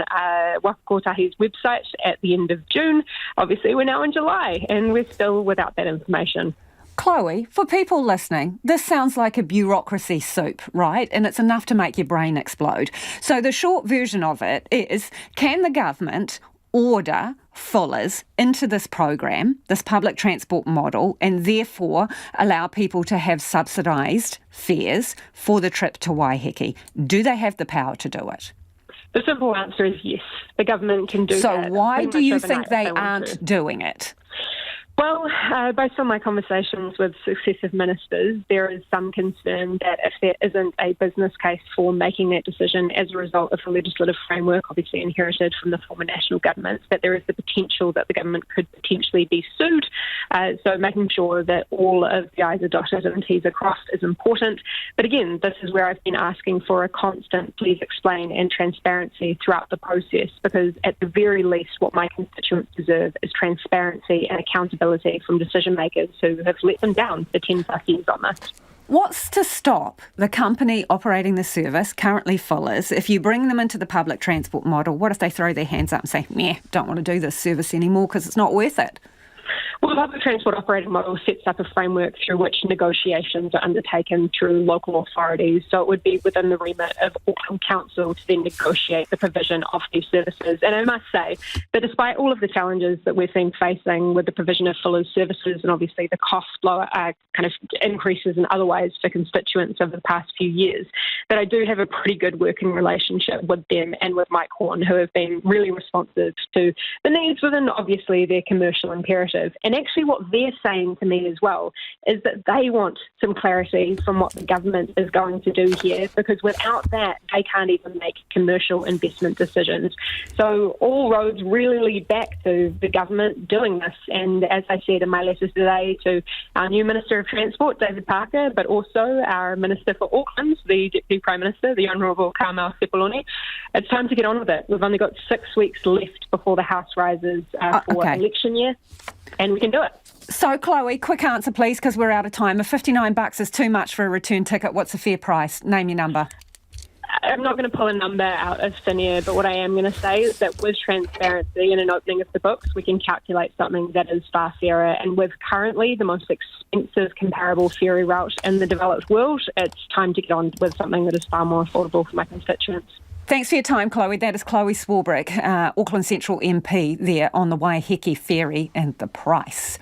Waka Kotahi's website at the end of June. Obviously, we're now in July, and we're still without that information. Chloe, for people listening, this sounds like a bureaucracy soup, right? And it's enough to make your brain explode. So the short version of it is, can the government order fullers into this program, this public transport model, and therefore allow people to have subsidised fares for the trip to Waiheke? Do they have the power to do it? The simple answer is yes. The government can do that. So why do you think they aren't doing it? Well, based on my conversations with successive ministers, there is some concern that if there isn't a business case for making that decision as a result of the legislative framework, obviously inherited from the former national government, that there is the potential that the government could potentially be sued. So making sure that all of the I's are dotted and T's are crossed is important. But again, this is where I've been asking for a constant please explain and transparency throughout the process, because at the very least what my constituents deserve is transparency and accountability from decision makers who have let them down for 10 plus years on this. What's to stop the company operating the service, currently Fullers, if you bring them into the public transport model, what if they throw their hands up and say, meh, don't want to do this service anymore because it's not worth it? Well, the public transport operating model sets up a framework through which negotiations are undertaken through local authorities. So it would be within the remit of Auckland Council to then negotiate the provision of these services. And I must say that despite all of the challenges that we've been facing with the provision of Fuller's services and obviously the cost kind of increases and otherwise for constituents over the past few years, that I do have a pretty good working relationship with them and with Mike Horn, who have been really responsive to the needs within obviously their commercial imperative. And actually what they're saying to me as well is that they want some clarity from what the government is going to do here, because without that, they can't even make commercial investment decisions. So all roads really lead back to the government doing this. And as I said in my letters today to our new Minister of Transport, David Parker, but also our Minister for Auckland, the Deputy Prime Minister, the Honourable Carmel Sepuloni, it's time to get on with it. We've only got 6 weeks left before the House rises for election year, and we can do it. So, Chloe, quick answer, please, because we're out of time. If $59 is too much for a return ticket, what's a fair price? Name your number. I'm not going to pull a number out of thin air, but what I am going to say is that with transparency and an opening of the books, we can calculate something that is far fairer. And with currently the most expensive comparable ferry route in the developed world, it's time to get on with something that is far more affordable for my constituents. Thanks for your time, Chloe. That is Chloe Swarbrick, Auckland Central MP there on the Waiheke ferry and the price.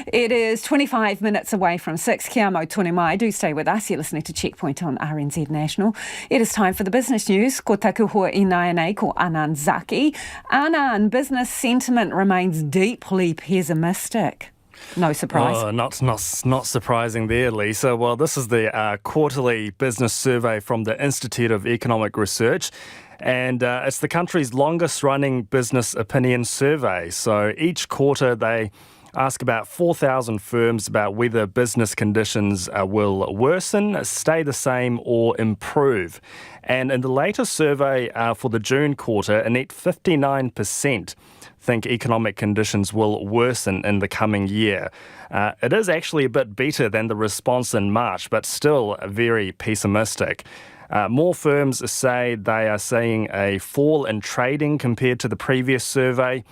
It is 25 minutes away from 6. Kia mau tonu mai. Do stay with us. You're listening to Checkpoint on RNZ National. It is time for the business news. Ko taku hoa I nai nei ko Anand Zaki. Anand, business sentiment remains deeply pessimistic. No surprise. Oh, not surprising there, Lisa. Well, this is the quarterly business survey from the Institute of Economic Research, and it's the country's longest-running business opinion survey. So each quarter they ask about 4,000 firms about whether business conditions will worsen, stay the same or improve. And in the latest survey for the June quarter, a net 59% think economic conditions will worsen in the coming year. It is actually a bit better than the response in March, but still very pessimistic. More firms say they are seeing a fall in trading compared to the previous survey.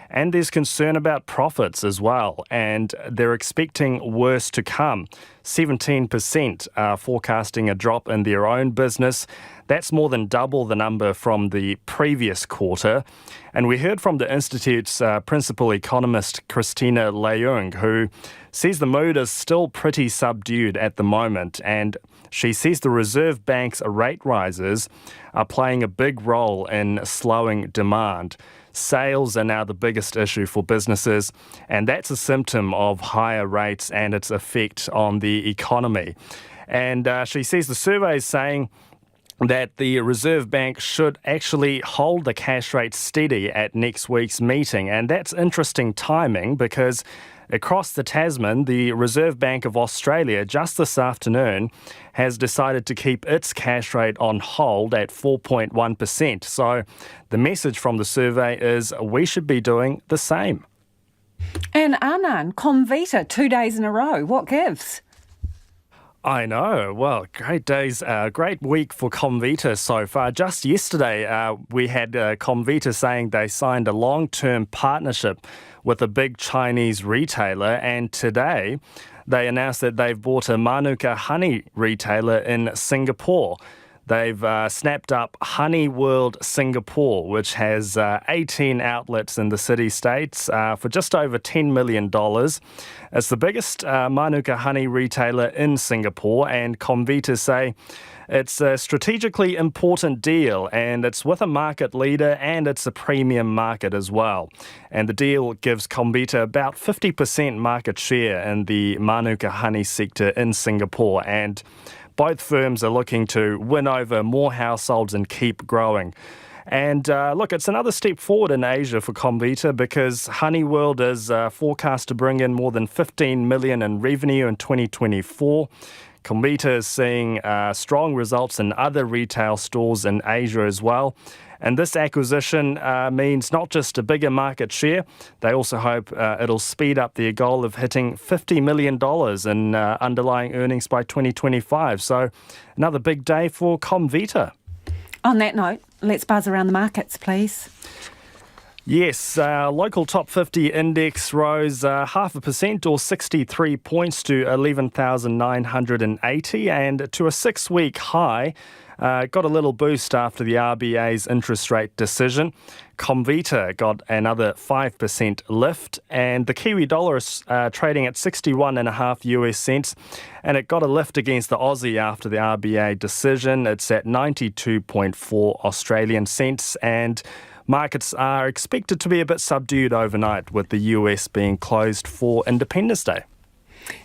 And there's concern about profits as well, and they're expecting worse to come. 17% are forecasting a drop in their own business. That's more than double the number from the previous quarter. And we heard from the Institute's principal economist, Christina Leung, who says the mood is still pretty subdued at the moment, and she says the Reserve Bank's rate rises are playing a big role in slowing demand. Sales are now the biggest issue for businesses, and that's a symptom of higher rates and its effect on the economy. And she says the survey is saying that the Reserve Bank should actually hold the cash rate steady at next week's meeting. And that's interesting timing because across the Tasman, the Reserve Bank of Australia just this afternoon has decided to keep its cash rate on hold at 4.1%. So the message from the survey is we should be doing the same. And Anand, Comvita 2 days in a row. What gives? I know. Well, great week for Comvita so far. Just yesterday, we had Comvita saying they signed a long-term partnership with a big Chinese retailer, and today they announced that they've bought a Manuka honey retailer in Singapore. They've snapped up Honey World Singapore, which has 18 outlets in the city-states for just over $10 million. It's the biggest Manuka honey retailer in Singapore, and Comvita say it's a strategically important deal, and it's with a market leader, and it's a premium market as well. And the deal gives Comvita about 50% market share in the Manuka honey sector in Singapore, and both firms are looking to win over more households and keep growing. And look, it's another step forward in Asia for Comvita because Honey World is forecast to bring in more than $15 million in revenue in 2024. Comvita is seeing strong results in other retail stores in Asia as well. And this acquisition means not just a bigger market share, they also hope it'll speed up their goal of hitting $50 million in underlying earnings by 2025. So another big day for Comvita. On that note, let's buzz around the markets, please. Yes, local top 50 index rose 0.5% or 63 points to 11,980 and to a 6-week high. Got a little boost after the RBA's interest rate decision. Comvita got another 5% lift, and the Kiwi dollar is trading at 61.5 US cents, and it got a lift against the Aussie after the RBA decision. It's at 92.4 Australian cents, and markets are expected to be a bit subdued overnight with the US being closed for Independence Day.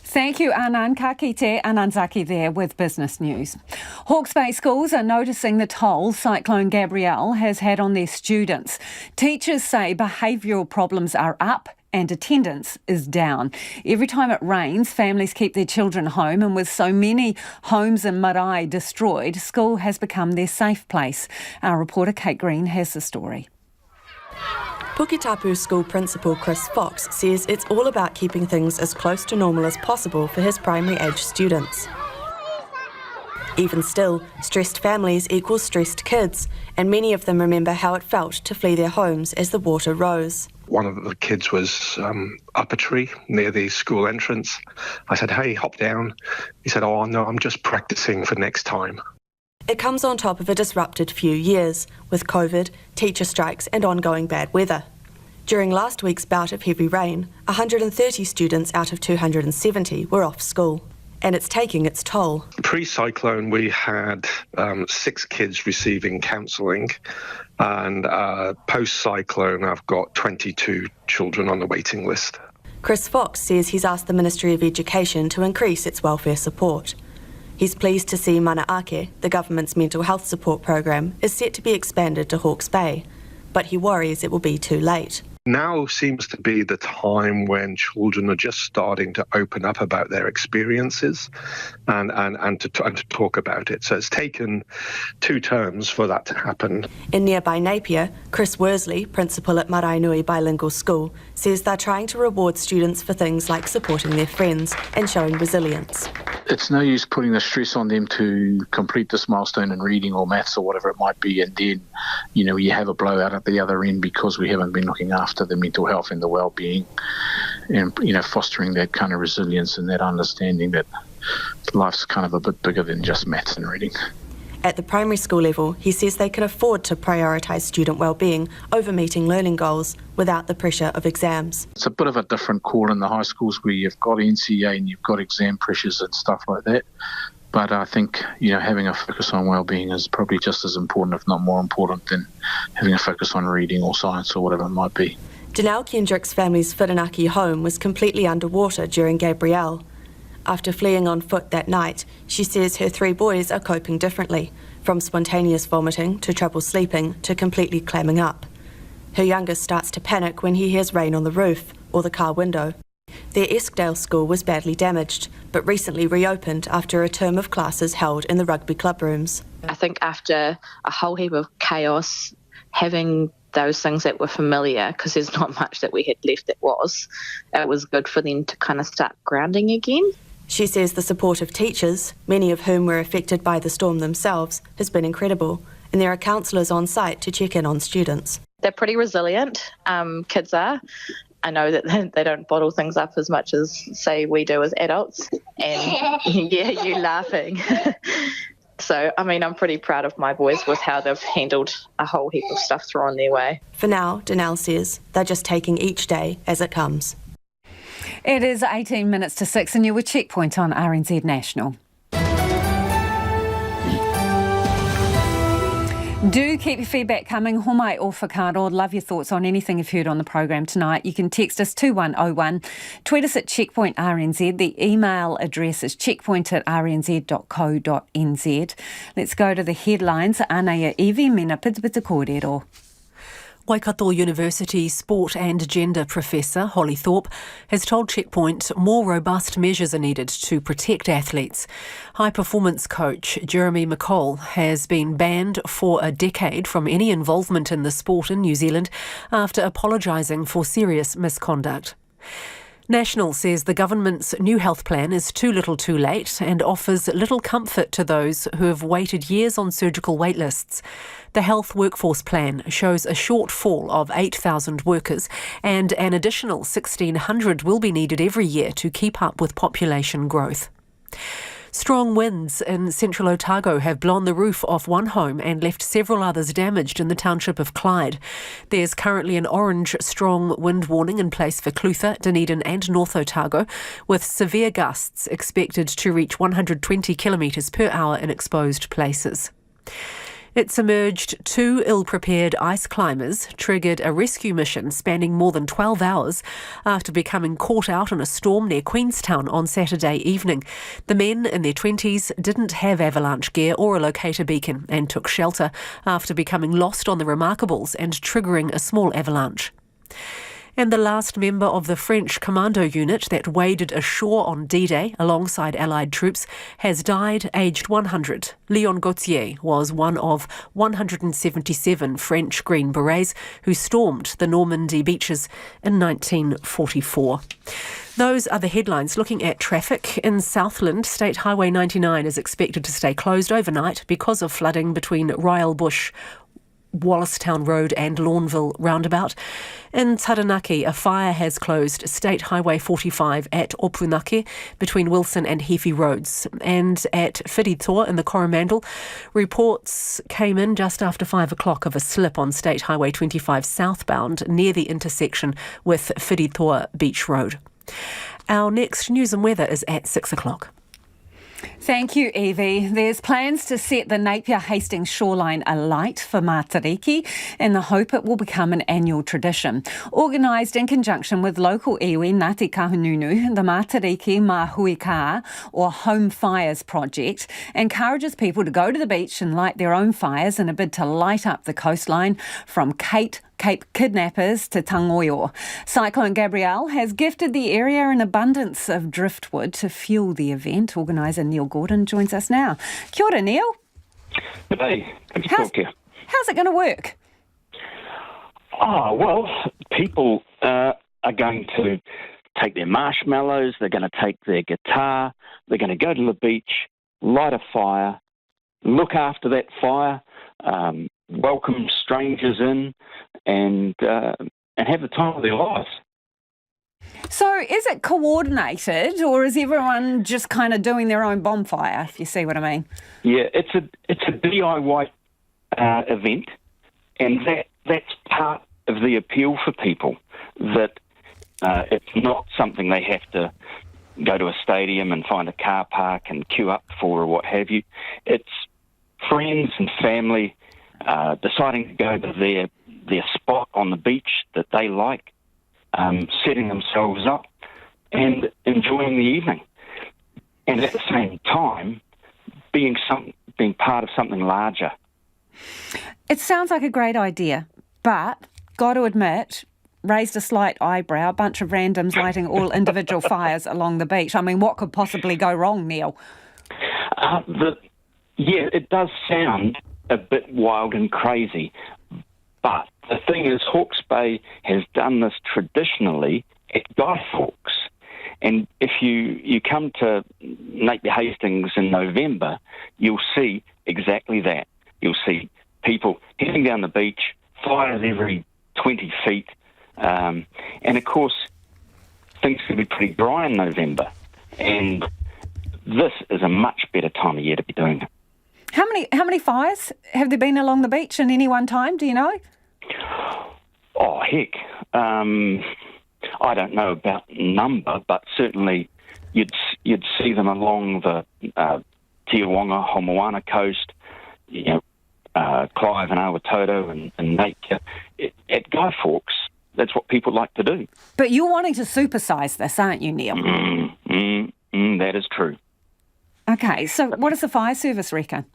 Thank you, Anand. Ka kite Anand Zaki there with Business News. Hawke's Bay schools are noticing the toll Cyclone Gabrielle has had on their students. Teachers say behavioural problems are up and attendance is down. Every time it rains, families keep their children home, and with so many homes in Marae destroyed, school has become their safe place. Our reporter Kate Green has the story. Puketapu School Principal Chris Fox says it's all about keeping things as close to normal as possible for his primary-age students. Even still, stressed families equal stressed kids, and many of them remember how it felt to flee their homes as the water rose. One of the kids was up a tree near the school entrance. I said, "Hey, hop down." He said, "Oh, no, I'm just practicing for next time." It comes on top of a disrupted few years, with COVID, teacher strikes and ongoing bad weather. During last week's bout of heavy rain, 130 students out of 270 were off school, and it's taking its toll. Pre-cyclone, we had 6 kids receiving counselling, and post-cyclone, I've got 22 children on the waiting list. Chris Fox says he's asked the Ministry of Education to increase its welfare support. He's pleased to see Mana Ake, the government's mental health support program, is set to be expanded to Hawke's Bay, but he worries it will be too late. Now seems to be the time when children are just starting to open up about their experiences and to talk about it. So it's taken 2 terms for that to happen. In nearby Napier, Chris Worsley, principal at Maraenui Bilingual School, says they're trying to reward students for things like supporting their friends and showing resilience. It's no use putting the stress on them to complete this milestone in reading or maths or whatever it might be, and then, you have a blowout at the other end because we haven't been looking after the mental health and the well-being and, fostering that kind of resilience and that understanding that life's kind of a bit bigger than just maths and reading. At the primary school level, he says they can afford to prioritise student well-being over meeting learning goals without the pressure of exams. It's a bit of a different call in the high schools where you've got NCA and you've got exam pressures and stuff like that. But I think, having a focus on well-being is probably just as important, if not more important, than having a focus on reading or science or whatever it might be. Danelle Kendrick's family's Whirinaki home was completely underwater during Gabrielle. After fleeing on foot that night, she says her 3 boys are coping differently, from spontaneous vomiting to trouble sleeping to completely clamming up. Her youngest starts to panic when he hears rain on the roof or the car window. Their Eskdale school was badly damaged, but recently reopened after a term of classes held in the rugby club rooms. I think after a whole heap of chaos, having those things that were familiar, because there's not much that we had left it was good for them to kind of start grounding again. She says the support of teachers, many of whom were affected by the storm themselves, has been incredible, and there are counsellors on site to check in on students. They're pretty resilient, kids are. I know that they don't bottle things up as much as, say, we do as adults. And yeah, you laughing. So, I'm pretty proud of my boys with how they've handled a whole heap of stuff thrown their way. For now, Danelle says, they're just taking each day as it comes. It is 18 minutes to 6 and you're with Checkpoint on RNZ National. Do keep your feedback coming. Homai o whakaaro. Love your thoughts on anything you've heard on the programme tonight. You can text us 2101. Tweet us at Checkpoint RNZ. The email address is checkpoint@rnz.co.nz. Let's go to the headlines. Anaya Evie, mena pitipita kōrero. Waikato University Sport and Gender Professor Holly Thorpe has told Checkpoint more robust measures are needed to protect athletes. High performance coach Jeremy McColl has been banned for a decade from any involvement in the sport in New Zealand after apologising for serious misconduct. National says the government's new health plan is too little too late and offers little comfort to those who have waited years on surgical waitlists. The health workforce plan shows a shortfall of 8,000 workers and an additional 1,600 will be needed every year to keep up with population growth. Strong winds in central Otago have blown the roof off one home and left several others damaged in the township of Clyde. There's currently an orange strong wind warning in place for Clutha, Dunedin and North Otago, with severe gusts expected to reach 120 kilometres per hour in exposed places. It submerged 2 ill-prepared ice climbers, triggered a rescue mission spanning more than 12 hours after becoming caught out in a storm near Queenstown on Saturday evening. The men in their 20s didn't have avalanche gear or a locator beacon and took shelter after becoming lost on the Remarkables and triggering a small avalanche. And the last member of the French commando unit that waded ashore on D-Day alongside Allied troops has died aged 100. Leon Gautier was one of 177 French Green Berets who stormed the Normandy beaches in 1944. Those are the headlines. Looking at traffic in Southland, State Highway 99 is expected to stay closed overnight because of flooding between Ryle-Bush, Wallacestown Road and Lawnville Roundabout. In Taranaki, a fire has closed State Highway 45 at Opunake between Wilson and Heafy Roads. And at Whiritoa in the Coromandel, reports came in just after 5 o'clock of a slip on State Highway 25 southbound near the intersection with Whiritoa Beach Road. Our next news and weather is at 6 o'clock. Thank you, Evie. There's plans to set the Napier Hastings shoreline alight for Matariki in the hope it will become an annual tradition. Organised in conjunction with local iwi Ngāti Kahungunu, the Matariki Mahui Ka, or Home Fires Project, encourages people to go to the beach and light their own fires in a bid to light up the coastline from Cape Cape Kidnappers to Tangoio. Cyclone Gabrielle has gifted the area an abundance of driftwood to fuel the event. Organiser Neil Gordon joins us now. Kia ora, Neil. Good day. Good to talk to you. How's it going to work? Well, people are going to take their marshmallows, they're going to take their guitar, they're going to go to the beach, light a fire, look after that fire, welcome strangers in, and have the time of their lives. So is it coordinated, or is everyone just kind of doing their own bonfire, if you see what I mean? Yeah, it's a DIY event, and that's part of the appeal for people, that it's not something they have to go to a stadium and find a car park and queue up for or what have you. It's friends and family deciding to go to their spot on the beach that they like, setting themselves up and enjoying the evening. And at the same time, being part of something larger. It sounds like a great idea, but got to admit, raised a slight eyebrow, a bunch of randoms lighting all individual fires along the beach. I mean, what could possibly go wrong, Neil? It does sound a bit wild and crazy, but the thing is, Hawke's Bay has done this traditionally at Guy Fawkes. And if you come to Napier Hastings in November, you'll see exactly that. You'll see people heading down the beach, fires every 20 feet, and of course, things can be pretty dry in November. And this is a much better time of year to be doing it. How many fires have there been along the beach in any one time? Do you know? Oh, heck. I don't know about number, but certainly you'd see them along the Tiawonga, Homoana coast, Clive and Aotearoa and Napier. At Guy Fawkes, that's what people like to do. But you're wanting to supersise this, aren't you, Neil? That is true. Okay, so what does the fire service reckon?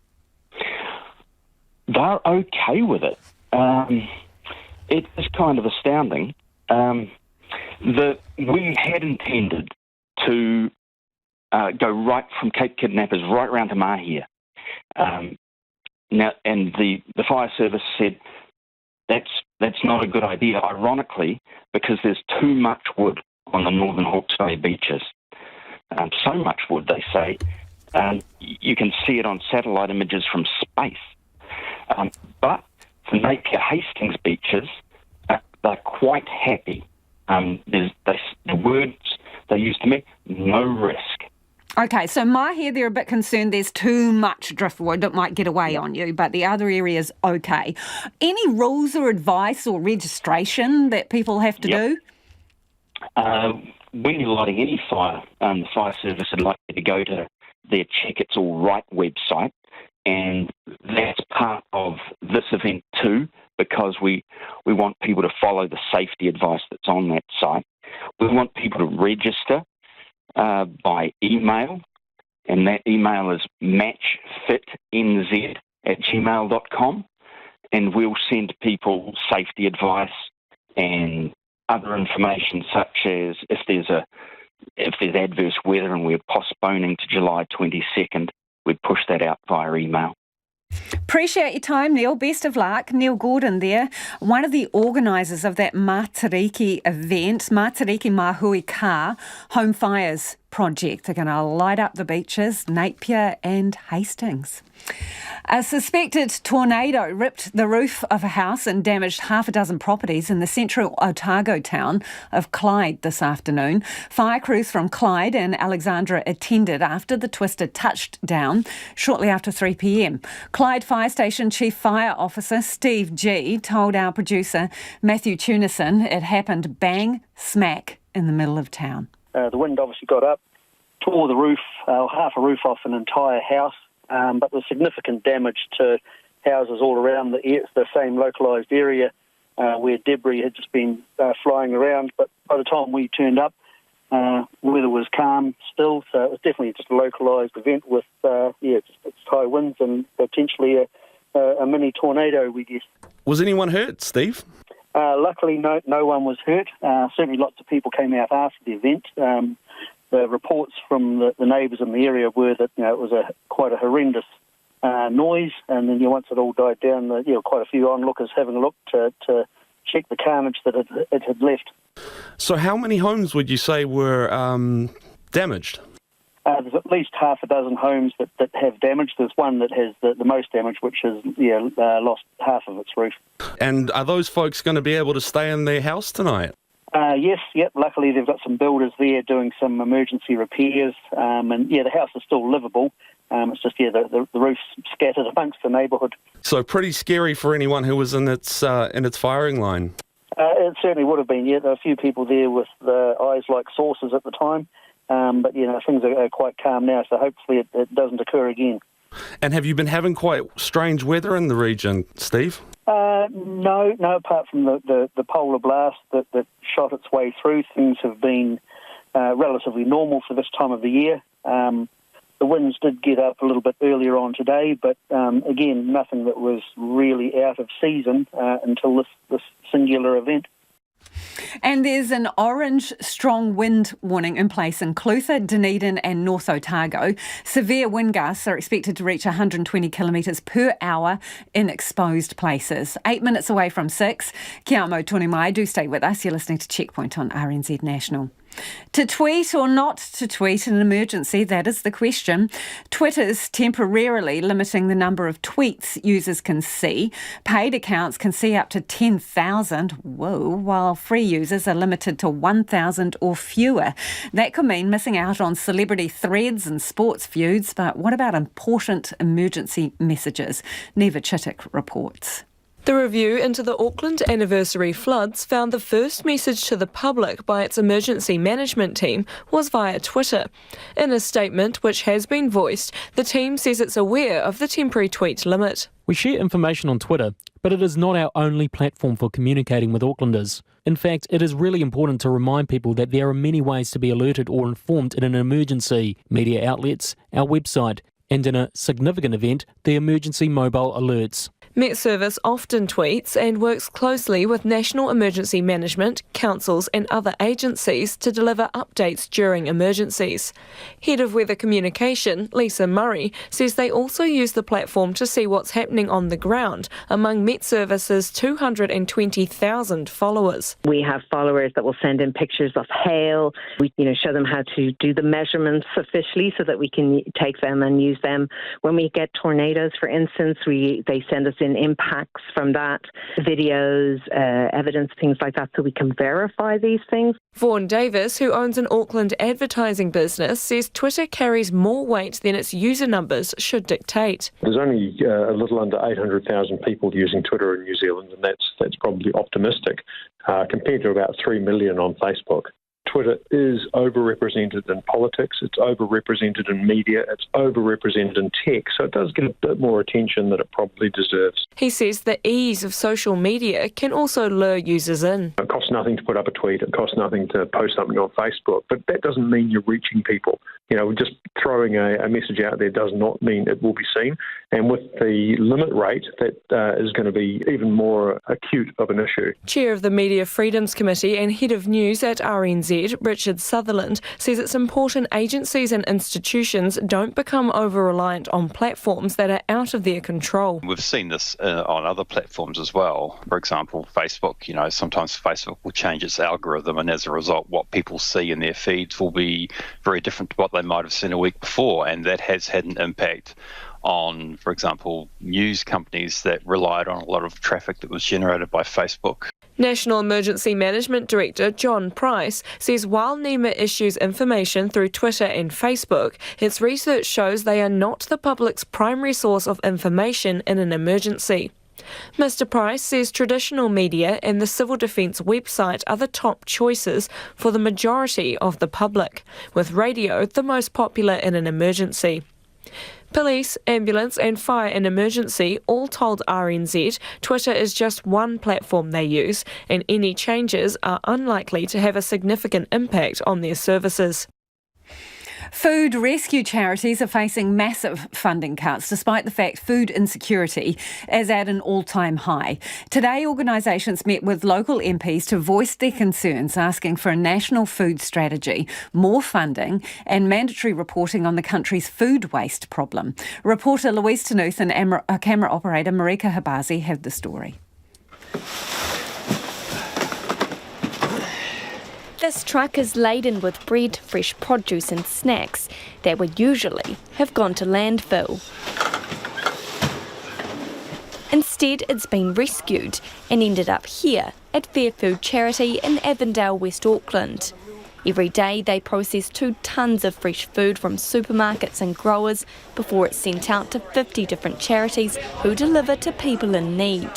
They're okay with it. It is kind of astounding. We had intended to go right from Cape Kidnappers right round to Mahia. Now, and the fire service said that's not a good idea, ironically, because there's too much wood on the northern Hawke's Bay beaches. So much wood, they say. You can see it on satellite images from space. But the Napier Hastings beaches, they're quite happy. The words they use to me, no risk. Okay, so Mahia, they're a bit concerned there's too much driftwood that might get away on you, but the other area's okay. Any rules or advice or registration that people have to do? When you're lighting any fire, the fire service would like you to go to their Check It's All Right website, and that's part of this event too, because we want people to follow the safety advice that's on that site. We want people to register by email, and that email is matchfitnz@gmail.com, and we'll send people safety advice and other information, such as if there's adverse weather and we're postponing to July 22nd, we'd push that out via email. Appreciate your time, Neil. Best of luck. Neil Gordon there, one of the organisers of that Matariki event, Matariki Mahui Ka Home Fires project. They're going to light up the beaches, Napier and Hastings. A suspected tornado ripped the roof of a house and damaged half a dozen properties in the central Otago town of Clyde this afternoon. Fire crews from Clyde and Alexandra attended after the twister touched down shortly after 3 p.m. Clyde Fire Station Chief Fire Officer Steve G told our producer Matthew Tunison it happened bang smack in the middle of town. The wind obviously got up, tore the roof, half a roof off an entire house. But there's significant damage to houses all around the same localised area where debris had just been flying around. But by the time we turned up, weather was calm still, so it was definitely just a localised event with it's high winds and potentially a mini tornado, we guess. Was anyone hurt, Steve? Luckily, no one was hurt. Certainly lots of people came out after the event. The reports from the neighbours in the area were that it was quite a horrendous noise, and then once it all died down, quite a few onlookers having a look to check the carnage that it had left. So how many homes would you say were damaged? There's at least half a dozen homes that have damage. There's one that has the most damage, which has lost half of its roof. And are those folks going to be able to stay in their house tonight? Yes, yep. Luckily, they've got some builders there doing some emergency repairs, and the house is still livable. It's just the roof's scattered amongst the neighbourhood. So pretty scary for anyone who was in its firing line. It certainly would have been. Yeah, there were a few people there with eyes like saucers at the time, but things are quite calm now. So hopefully it doesn't occur again. And have you been having quite strange weather in the region, Steve? No. Apart from the polar blast that shot its way through, things have been relatively normal for this time of the year. The winds did get up a little bit earlier on today, but again, nothing that was really out of season until this singular event. And there's an orange strong wind warning in place in Clutha, Dunedin and North Otago. Severe wind gusts are expected to reach 120 kilometres per hour in exposed places. 8 minutes away from 6. Kia amo tonu mai. Do stay with us. You're listening to Checkpoint on RNZ National. To tweet or not to tweet in an emergency, that is the question. Twitter's temporarily limiting the number of tweets users can see. Paid accounts can see up to 10,000, while free users are limited to 1,000 or fewer. That could mean missing out on celebrity threads and sports feuds, but what about important emergency messages? Neva Chittick reports. The review into the Auckland anniversary floods found the first message to the public by its emergency management team was via Twitter. In a statement which has been voiced, the team says it's aware of the temporary tweet limit. We share information on Twitter, but it is not our only platform for communicating with Aucklanders. In fact, it is really important to remind people that there are many ways to be alerted or informed in an emergency: media outlets, our website, and in a significant event, the emergency mobile alerts. Met Service often tweets and works closely with National Emergency Management, councils and other agencies to deliver updates during emergencies. Head of Weather Communication, Lisa Murray, says they also use the platform to see what's happening on the ground among Met Service's 220,000 followers. We have followers that will send in pictures of hail. We show them how to do the measurements officially so that we can take them and use them. When we get tornadoes, for instance, they send us in impacts from that, videos, evidence, things like that, so we can verify these things. Vaughan Davis, who owns an Auckland advertising business, says Twitter carries more weight than its user numbers should dictate. There's only a little under 800,000 people using Twitter in New Zealand, and that's probably optimistic compared to about 3 million on Facebook. Twitter is overrepresented in politics, it's overrepresented in media, it's overrepresented in tech, so it does get a bit more attention than it probably deserves. He says the ease of social media can also lure users in. It costs nothing to put up a tweet, it costs nothing to post something on Facebook, but that doesn't mean you're reaching people. Just throwing a message out there does not mean it will be seen, and with the limit rate, that is going to be even more acute of an issue. Chair of the Media Freedoms Committee and Head of News at RNZ, Richard Sutherland, says it's important agencies and institutions don't become over-reliant on platforms that are out of their control. We've seen this on other platforms as well. For example, Facebook, sometimes Facebook will change its algorithm, and as a result, what people see in their feeds will be very different to what they might have seen a week before, and that has had an impact on, for example, news companies that relied on a lot of traffic that was generated by Facebook. National Emergency Management Director John Price says while NEMA issues information through Twitter and Facebook, its research shows they are not the public's primary source of information in an emergency. Mr Price says traditional media and the Civil Defence website are the top choices for the majority of the public, with radio the most popular in an emergency. Police, ambulance and fire and emergency all told RNZ Twitter is just one platform they use, and any changes are unlikely to have a significant impact on their services. Food rescue charities are facing massive funding cuts, despite the fact food insecurity is at an all-time high. Today, organisations met with local MPs to voice their concerns, asking for a national food strategy, more funding and mandatory reporting on the country's food waste problem. Reporter Louise Tanuth and camera operator Marika Habazi have the story. This truck is laden with bread, fresh produce and snacks that would usually have gone to landfill. Instead, it's been rescued and ended up here at Fair Food Charity in Avondale, West Auckland. Every day they process 2 tonnes of fresh food from supermarkets and growers before it's sent out to 50 different charities who deliver to people in need.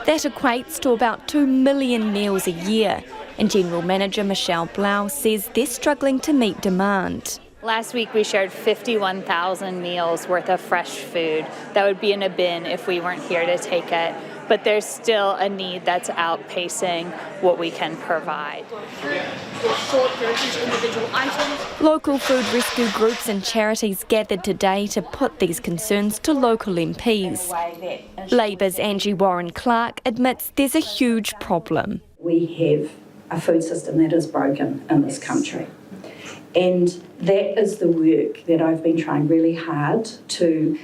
That equates to about 2 million meals a year, and General Manager Michelle Blau says they're struggling to meet demand. Last week we shared 51,000 meals worth of fresh food that would be in a bin if we weren't here to take it. But there's still a need that's outpacing what we can provide. Local food rescue groups and charities gathered today to put these concerns to local MPs. Labour's Angie Warren-Clark admits there's a huge problem. We have a food system that is broken in this country. And that is the work that I've been trying really hard to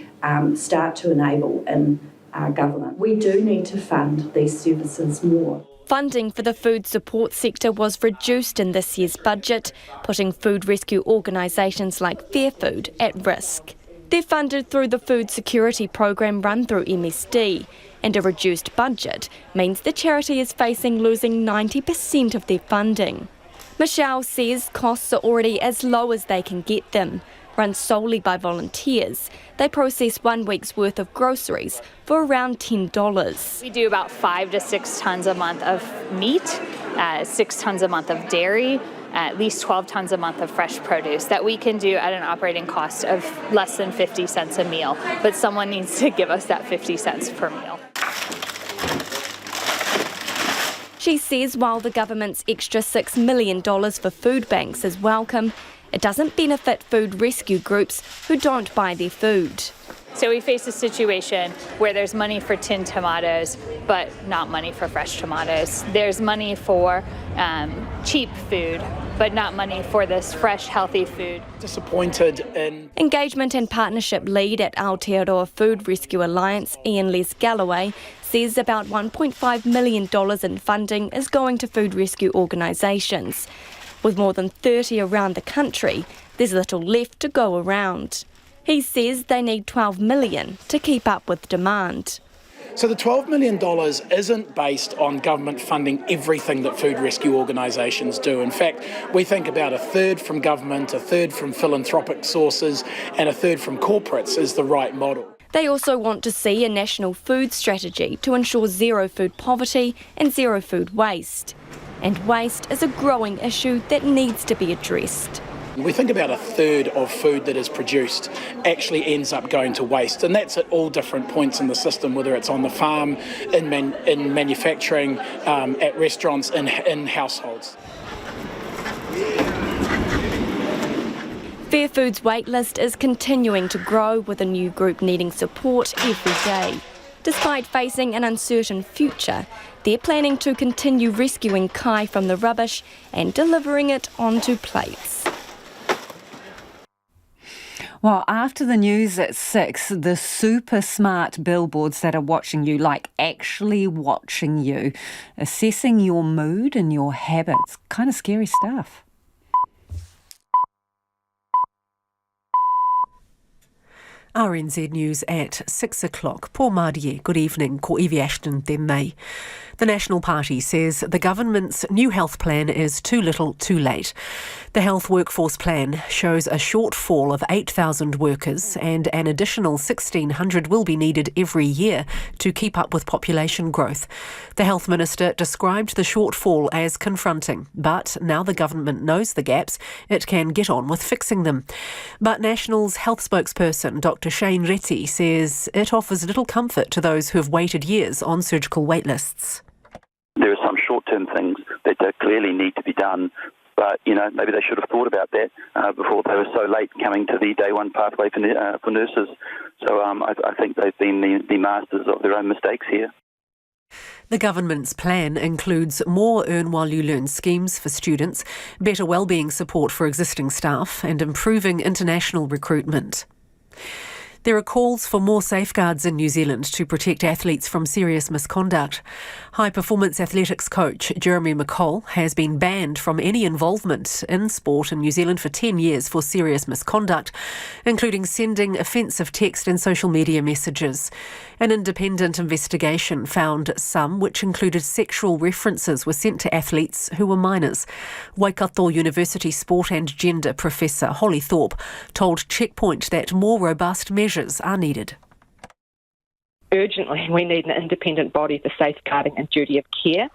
start to enable in our government. We do need to fund these services more. Funding for the food support sector was reduced in this year's budget, putting food rescue organisations like Fair Food at risk. They're funded through the food security program run through MSD, and a reduced budget means the charity is facing losing 90% of their funding. Michelle says costs are already as low as they can get them. Run solely by volunteers, they process 1 week's worth of groceries for around $10. We do about 5 to 6 tonnes a month of meat, 6 tonnes a month of dairy, at least 12 tonnes a month of fresh produce that we can do at an operating cost of less than 50 cents a meal. But someone needs to give us that 50 cents per meal. She says while the government's extra $6 million for food banks is welcome, it doesn't benefit food rescue groups who don't buy their food. So we face a situation where there's money for tinned tomatoes, but not money for fresh tomatoes. There's money for cheap food, but not money for this fresh, healthy food. Disappointed in... Engagement and partnership lead at Aotearoa Food Rescue Alliance, Ian Les Galloway, says about $1.5 million in funding is going to food rescue organisations. With more than 30 around the country, there's little left to go around. He says they need $12 million to keep up with demand. So the $12 million isn't based on government funding everything that food rescue organisations do. In fact, we think about 1/3 from government, 1/3 from philanthropic sources and 1/3 from corporates is the right model. They also want to see a national food strategy to ensure zero food poverty and zero food waste. And waste is a growing issue that needs to be addressed. We think about 1/3 of food that is produced actually ends up going to waste, and that's at all different points in the system, whether it's on the farm, in manufacturing, at restaurants, in households. Fair Food's waitlist is continuing to grow, with a new group needing support every day. Despite facing an uncertain future, they're planning to continue rescuing kai from the rubbish and delivering it onto plates. Well, after the news at 6, the super smart billboards that are watching you, like actually watching you, assessing your mood and your habits. Kind of scary stuff. RNZ News at 6 o'clock. Paul Mardier, good evening. Ko Evie Ashton te mai. The National Party says the government's new health plan is too little, too late. The Health Workforce Plan shows a shortfall of 8,000 workers and an additional 1,600 will be needed every year to keep up with population growth. The Health Minister described the shortfall as confronting, but now the government knows the gaps, it can get on with fixing them. But National's health spokesperson, Dr. Shane Reti, says it offers little comfort to those who have waited years on surgical wait lists. There are some short-term things that clearly need to be done But, maybe they should have thought about that before they were so late coming to the day one pathway for nurses. So I think they've been the masters of their own mistakes here. The government's plan includes more Earn While You Learn schemes for students, better wellbeing support for existing staff, and improving international recruitment. There are calls for more safeguards in New Zealand to protect athletes from serious misconduct. High-performance athletics coach Jeremy McColl has been banned from any involvement in sport in New Zealand for 10 years for serious misconduct, including sending offensive text and social media messages. An independent investigation found some, which included sexual references, were sent to athletes who were minors. Waikato University sport and gender professor Holly Thorpe told Checkpoint that more robust measures are needed. Urgently, we need an independent body for safeguarding and duty of care.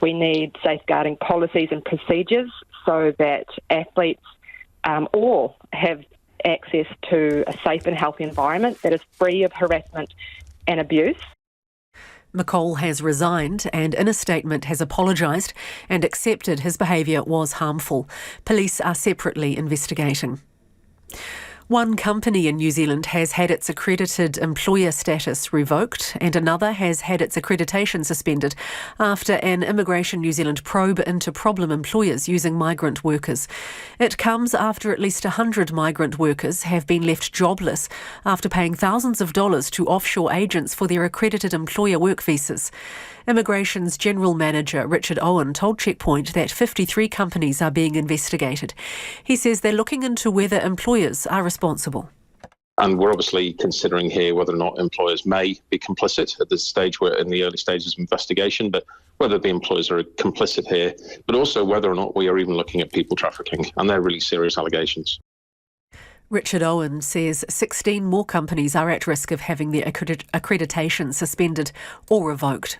We need safeguarding policies and procedures so that athletes all have access to a safe and healthy environment that is free of harassment and abuse. McColl has resigned and in a statement has apologised and accepted his behaviour was harmful. Police are separately investigating. One company in New Zealand has had its accredited employer status revoked and another has had its accreditation suspended after an Immigration New Zealand probe into problem employers using migrant workers. It comes after at least 100 migrant workers have been left jobless after paying thousands of dollars to offshore agents for their accredited employer work visas. Immigration's General Manager Richard Owen told Checkpoint that 53 companies are being investigated. He says they're looking into whether employers are responsible. And we're obviously considering here whether or not employers may be complicit. At this stage, we're in the early stages of investigation, but whether the employers are complicit here, but also whether or not we are even looking at people trafficking. And they're really serious allegations. Richard Owen says 16 more companies are at risk of having their accreditation suspended or revoked.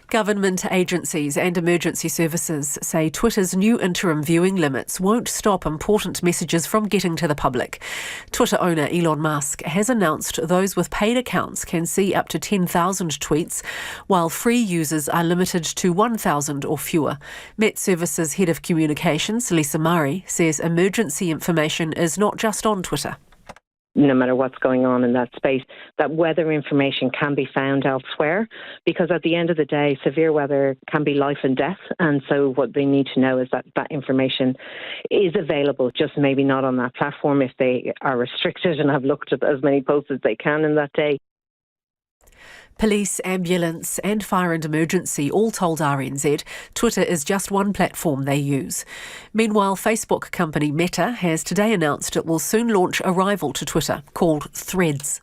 Government agencies and emergency services say Twitter's new interim viewing limits won't stop important messages from getting to the public. Twitter owner Elon Musk has announced those with paid accounts can see up to 10,000 tweets, while free users are limited to 1,000 or fewer. Met Services Head of Communications, Lisa Murray, says emergency information is not just on Twitter. No matter what's going on in that space, that weather information can be found elsewhere, because at the end of the day, severe weather can be life and death. And so what they need to know is that that information is available, just maybe not on that platform if they are restricted and have looked at as many posts as they can in that day. Police, ambulance and fire and emergency all told RNZ Twitter is just one platform they use. Meanwhile, Facebook company Meta has today announced it will soon launch a rival to Twitter called Threads.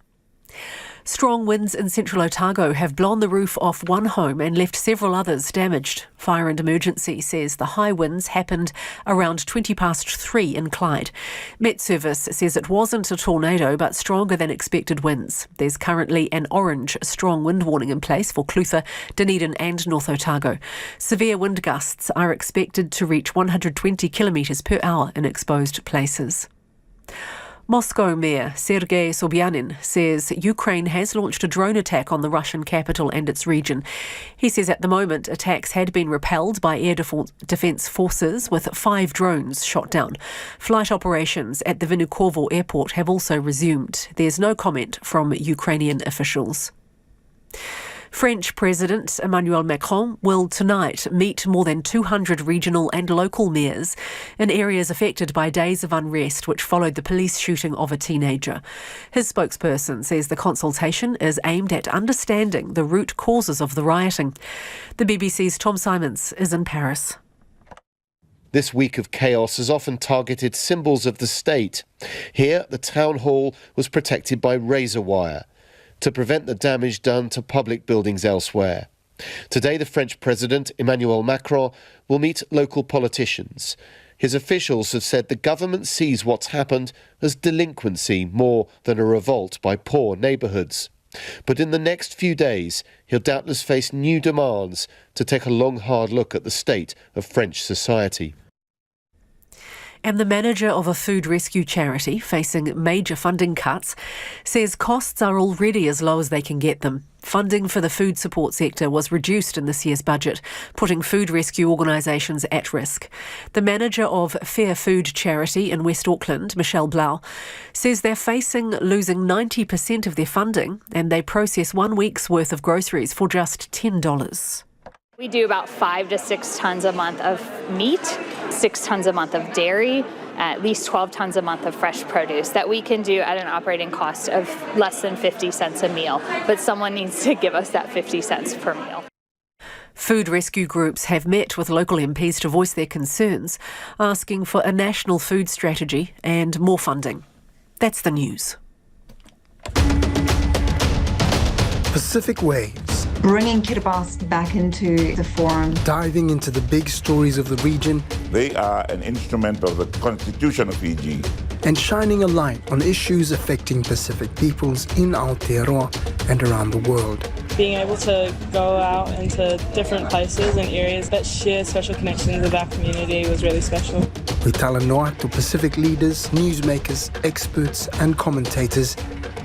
Strong winds in central Otago have blown the roof off one home and left several others damaged. Fire and Emergency says the high winds happened around 3:20 in Clyde. Met Service says it wasn't a tornado but stronger than expected winds. There's currently an orange strong wind warning in place for Clutha, Dunedin and North Otago. Severe wind gusts are expected to reach 120 kilometres per hour in exposed places. Moscow Mayor Sergei Sobyanin says Ukraine has launched a drone attack on the Russian capital and its region. He says at the moment attacks had been repelled by air defence forces with 5 drones shot down. Flight operations at the Vnukovo airport have also resumed. There's no comment from Ukrainian officials. French President Emmanuel Macron will tonight meet more than 200 regional and local mayors in areas affected by days of unrest which followed the police shooting of a teenager. His spokesperson says the consultation is aimed at understanding the root causes of the rioting. The BBC's Tom Simons is in Paris. This week of chaos has often targeted symbols of the state. Here, the town hall was protected by razor wire to prevent the damage done to public buildings elsewhere. Today, the French President, Emmanuel Macron, will meet local politicians. His officials have said the government sees what's happened as delinquency more than a revolt by poor neighbourhoods. But in the next few days, he'll doubtless face new demands to take a long, hard look at the state of French society. And the manager of a food rescue charity facing major funding cuts says costs are already as low as they can get them. Funding for the food support sector was reduced in this year's budget, putting food rescue organisations at risk. The manager of Fair Food Charity in West Auckland, Michelle Blau, says they're facing losing 90% of their funding and they process 1 week's worth of groceries for just $10. We do about 5 to 6 tons a month of meat, 6 tons a month of dairy, at least 12 tons a month of fresh produce that we can do at an operating cost of less than 50 cents a meal. But someone needs to give us that 50 cents per meal. Food rescue groups have met with local MPs to voice their concerns, asking for a national food strategy and more funding. That's the news. Pacific Waves. Bringing Kiribati back into the forum. Diving into the big stories of the region. They are an instrument of the Constitution of Fiji. And shining a light on issues affecting Pacific peoples in Aotearoa and around the world. Being able to go out into different places and areas that share special connections with our community was really special. We tala noa to Pacific leaders, newsmakers, experts and commentators,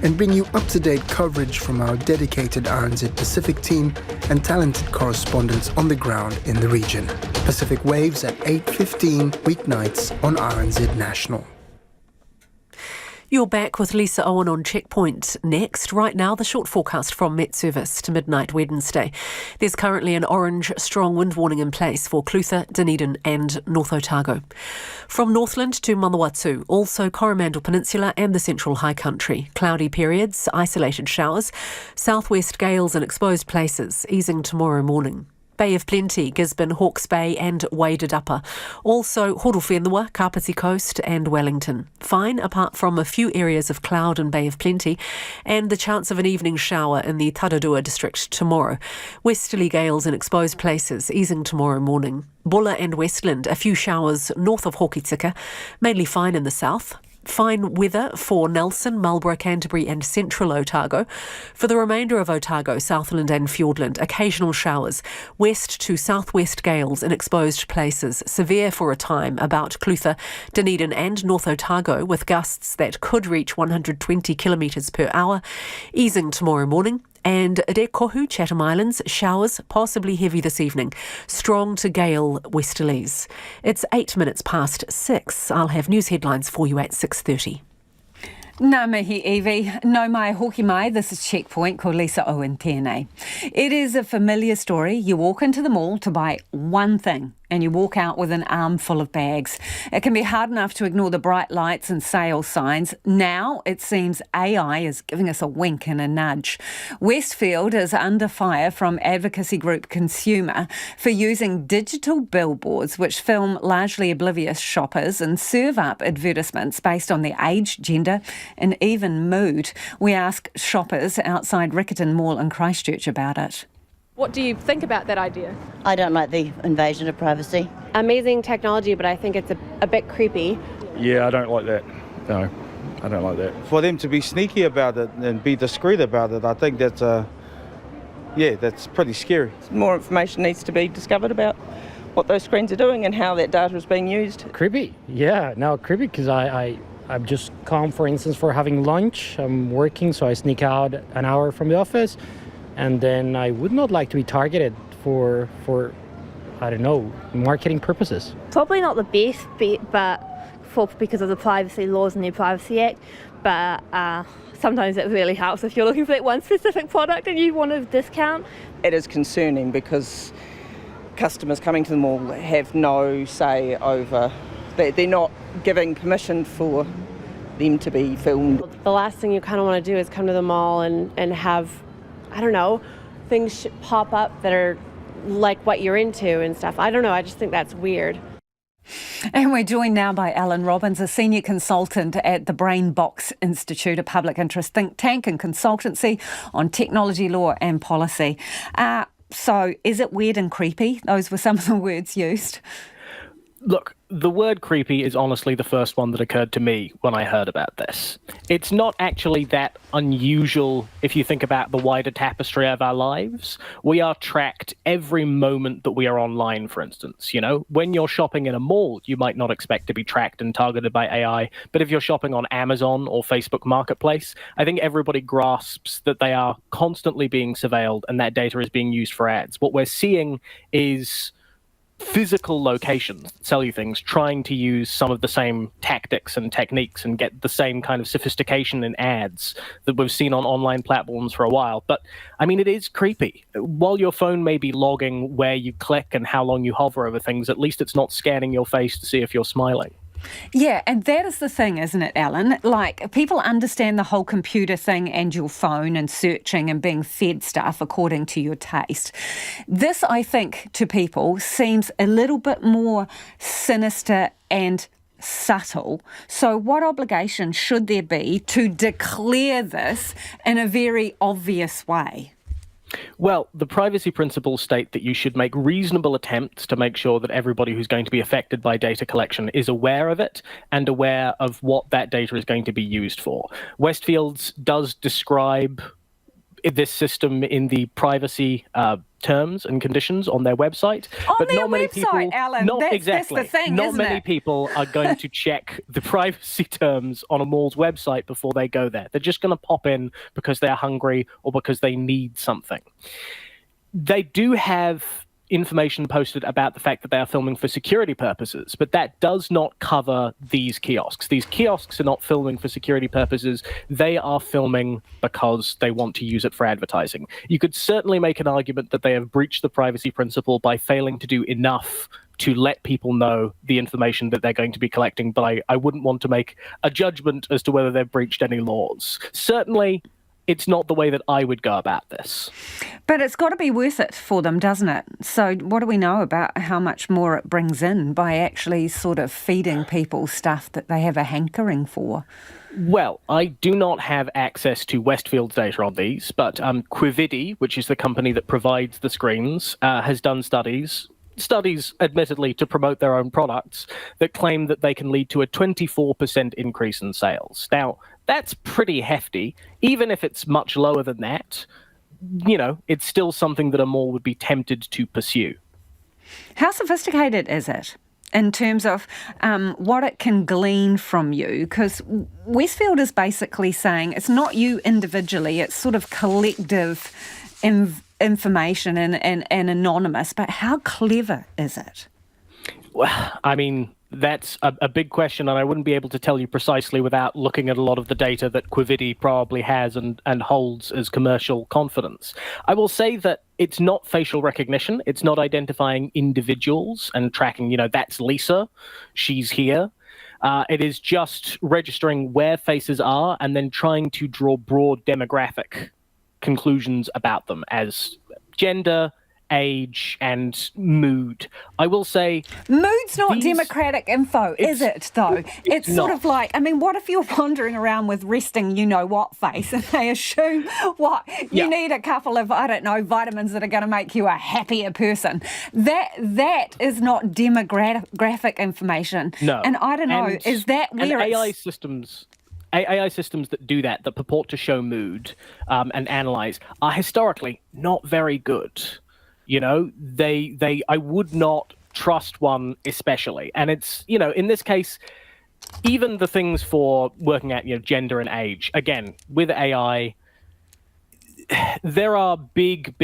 and bring you up-to-date coverage from our dedicated RNZ Pacific team and talented correspondents on the ground in the region. Pacific Waves at 8:15 weeknights on RNZ National. You're back with Lisa Owen on Checkpoint next. Right now, the short forecast from Met Service to midnight Wednesday. There's currently an orange strong wind warning in place for Clutha, Dunedin and North Otago. From Northland to Manawatu, also Coromandel Peninsula and the Central High Country. Cloudy periods, isolated showers, southwest gales in exposed places, easing tomorrow morning. Bay of Plenty, Gisborne, Hawke's Bay and Waidadapa. Also Horowhenua, Kapiti Coast and Wellington. Fine apart from a few areas of cloud and Bay of Plenty and the chance of an evening shower in the Tararua district tomorrow. Westerly gales in exposed places, easing tomorrow morning. Bulla and Westland, a few showers north of Hokitika, mainly fine in the south. Fine weather for Nelson, Marlborough, Canterbury and Central Otago. For the remainder of Otago, Southland and Fiordland, occasional showers. West to southwest gales in exposed places. Severe for a time about Clutha, Dunedin and North Otago with gusts that could reach 120 kilometres per hour. Easing tomorrow morning. And Rekohu, Chatham Islands, showers, possibly heavy this evening. Strong to gale westerlies. It's 8 minutes past 6. I'll have news headlines for you at 6:30. Nā mihi, Evie. No mai hoki mai. This is Checkpoint, ko Lisa Owen tēnei. It is a familiar story. You walk into the mall to buy one thing and you walk out with an armful of bags. It can be hard enough to ignore the bright lights and sale signs. Now it seems AI is giving us a wink and a nudge. Westfield is under fire from advocacy group Consumer for using digital billboards which film largely oblivious shoppers and serve up advertisements based on their age, gender and even mood. We ask shoppers outside Riccarton Mall in Christchurch about it. What do you think about that idea? I don't like the invasion of privacy. Amazing technology, but I think it's a bit creepy. Yeah, I don't like that. No, I don't like that. For them to be sneaky about it and be discreet about it, I think that's pretty scary. More information needs to be discovered about what those screens are doing and how that data is being used. Creepy, yeah. No, creepy because I'm just come, for instance, for having lunch. I'm working, so I sneak out an hour from the office. And then I would not like to be targeted for I don't know, marketing purposes. Probably not the best bet, but because of the privacy laws and the Privacy Act. But sometimes it really helps if you're looking for that one specific product and you want a discount. It is concerning because customers coming to the mall have no say over. They're not giving permission for them to be filmed. The last thing you kind of want to do is come to the mall and have, I don't know, things pop up that are like what you're into and stuff. I don't know, I just think that's weird. And we're joined now by Alan Robbins, a senior consultant at the Brain Box Institute, a public interest think tank and consultancy on technology law and policy. So is it weird and creepy? Those were some of the words used. Look, the word creepy is honestly the first one that occurred to me when I heard about this. It's not actually that unusual if you think about the wider tapestry of our lives. We are tracked every moment that we are online, for instance. You know, when you're shopping in a mall, you might not expect to be tracked and targeted by AI. But if you're shopping on Amazon or Facebook Marketplace, I think everybody grasps that they are constantly being surveilled and that data is being used for ads. What we're seeing is physical locations that sell you things trying to use some of the same tactics and techniques and get the same kind of sophistication in ads that we've seen on online platforms for a while. But I mean, it is creepy. While your phone may be logging where you click and how long you hover over things, at least it's not scanning your face to see if you're smiling. Yeah, and that is the thing, isn't it, Alan? Like, people understand the whole computer thing and your phone and searching and being fed stuff according to your taste. This, I think, to people seems a little bit more sinister and subtle. So what obligation should there be to declare this in a very obvious way? Well, the privacy principles state that you should make reasonable attempts to make sure that everybody who's going to be affected by data collection is aware of it and aware of what that data is going to be used for. Westfields does describe this system in the privacy terms and conditions on their website. On their website, Alan, that's the thing, not isn't many it? people are going to check the privacy terms on a mall's website before they go there. They're just going to pop in because they're hungry or because they need something. They do have information posted about the fact that they are filming for security purposes, but that does not cover these kiosks. These kiosks are not filming for security purposes. They are filming because they want to use it for advertising. You could certainly make an argument that they have breached the privacy principle by failing to do enough to let people know the information that they're going to be collecting, but I wouldn't want to make a judgment as to whether they've breached any laws. Certainly, it's not the way that I would go about this. But it's got to be worth it for them, doesn't it? So what do we know about how much more it brings in by actually sort of feeding people stuff that they have a hankering for? Well, I do not have access to Westfield's data on these, but Quividi, which is the company that provides the screens, has done studies admittedly to promote their own products, that claim that they can lead to a 24% increase in sales. Now, that's pretty hefty. Even if it's much lower than that, you know, it's still something that a mall would be tempted to pursue. How sophisticated is it in terms of what it can glean from you? Because Westfield is basically saying it's not you individually, it's sort of collective information and anonymous, but how clever is it? Well, I mean, that's a big question, and I wouldn't be able to tell you precisely without looking at a lot of the data that Quividi probably has and holds as commercial confidence. I will say that it's not facial recognition. It's not identifying individuals and tracking, you know, that's Lisa, she's here. It is just registering where faces are and then trying to draw broad demographic conclusions about them as gender, age, and mood. I will say... Mood's not democratic info, is it, though? It's sort not. of like, I mean, what if you're wandering around with resting you-know-what face and they assume, what, you need a couple of, I don't know, vitamins that are going to make you a happier person. That is not demographic information. No. And I don't know, is that where and AI systems that do that purport to show mood and analyze, are historically not very good. You know, I would not trust one especially. And it's, you know, in this case, even the things for working out, you know, gender and age, again, with AI, there are big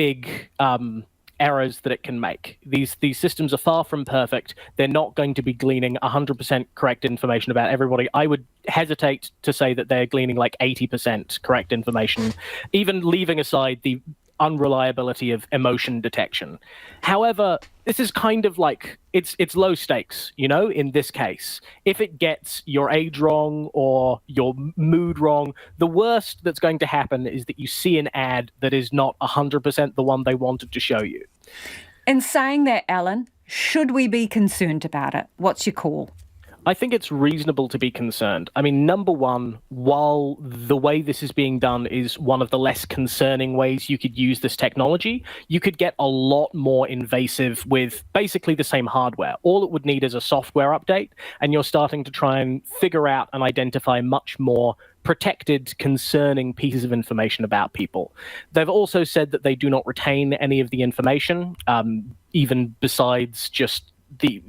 errors that it can make. These systems are far from perfect. They're not going to be gleaning 100% correct information about everybody. I would hesitate to say that they're gleaning like 80% correct information, even leaving aside the unreliability of emotion detection. However, this is kind of like, it's low stakes, you know, in this case. If it gets your age wrong or your mood wrong, the worst that's going to happen is that you see an ad that is not 100% the one they wanted to show you. In saying that, Alan, should we be concerned about it? What's your call? I think it's reasonable to be concerned. I mean, number one, while the way this is being done is one of the less concerning ways you could use this technology, you could get a lot more invasive with basically the same hardware. All it would need is a software update, and you're starting to try and figure out and identify much more protected, concerning pieces of information about people. They've also said that they do not retain any of the information, even besides just the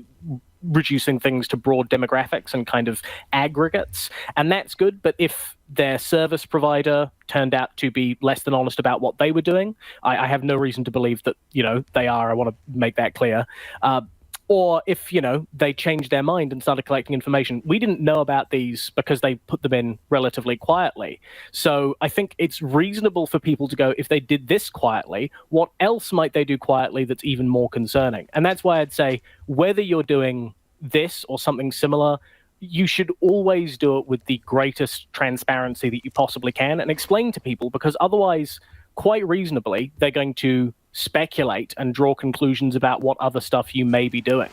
reducing things to broad demographics and kind of aggregates. And that's good, but if their service provider turned out to be less than honest about what they were doing, I have no reason to believe that, they are. I want to make that clear. Or if, they changed their mind and started collecting information. We didn't know about these because they put them in relatively quietly. So I think it's reasonable for people to go, if they did this quietly, what else might they do quietly that's even more concerning? And that's why I'd say whether you're doing this or something similar, you should always do it with the greatest transparency that you possibly can and explain to people, because otherwise, quite reasonably, they're going to speculate and draw conclusions about what other stuff you may be doing.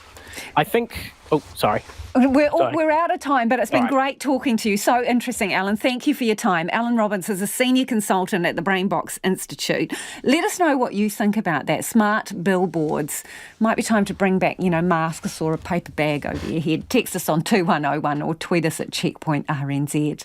I think... Oh, sorry. We're out of time, but it's been great talking to you. So interesting, Alan. Thank you for your time. Alan Robbins is a senior consultant at the Brainbox Institute. Let us know what you think about that. Smart billboards. Might be time to bring back, masks or a paper bag over your head. Text us on 2101 or tweet us at Checkpoint RNZ.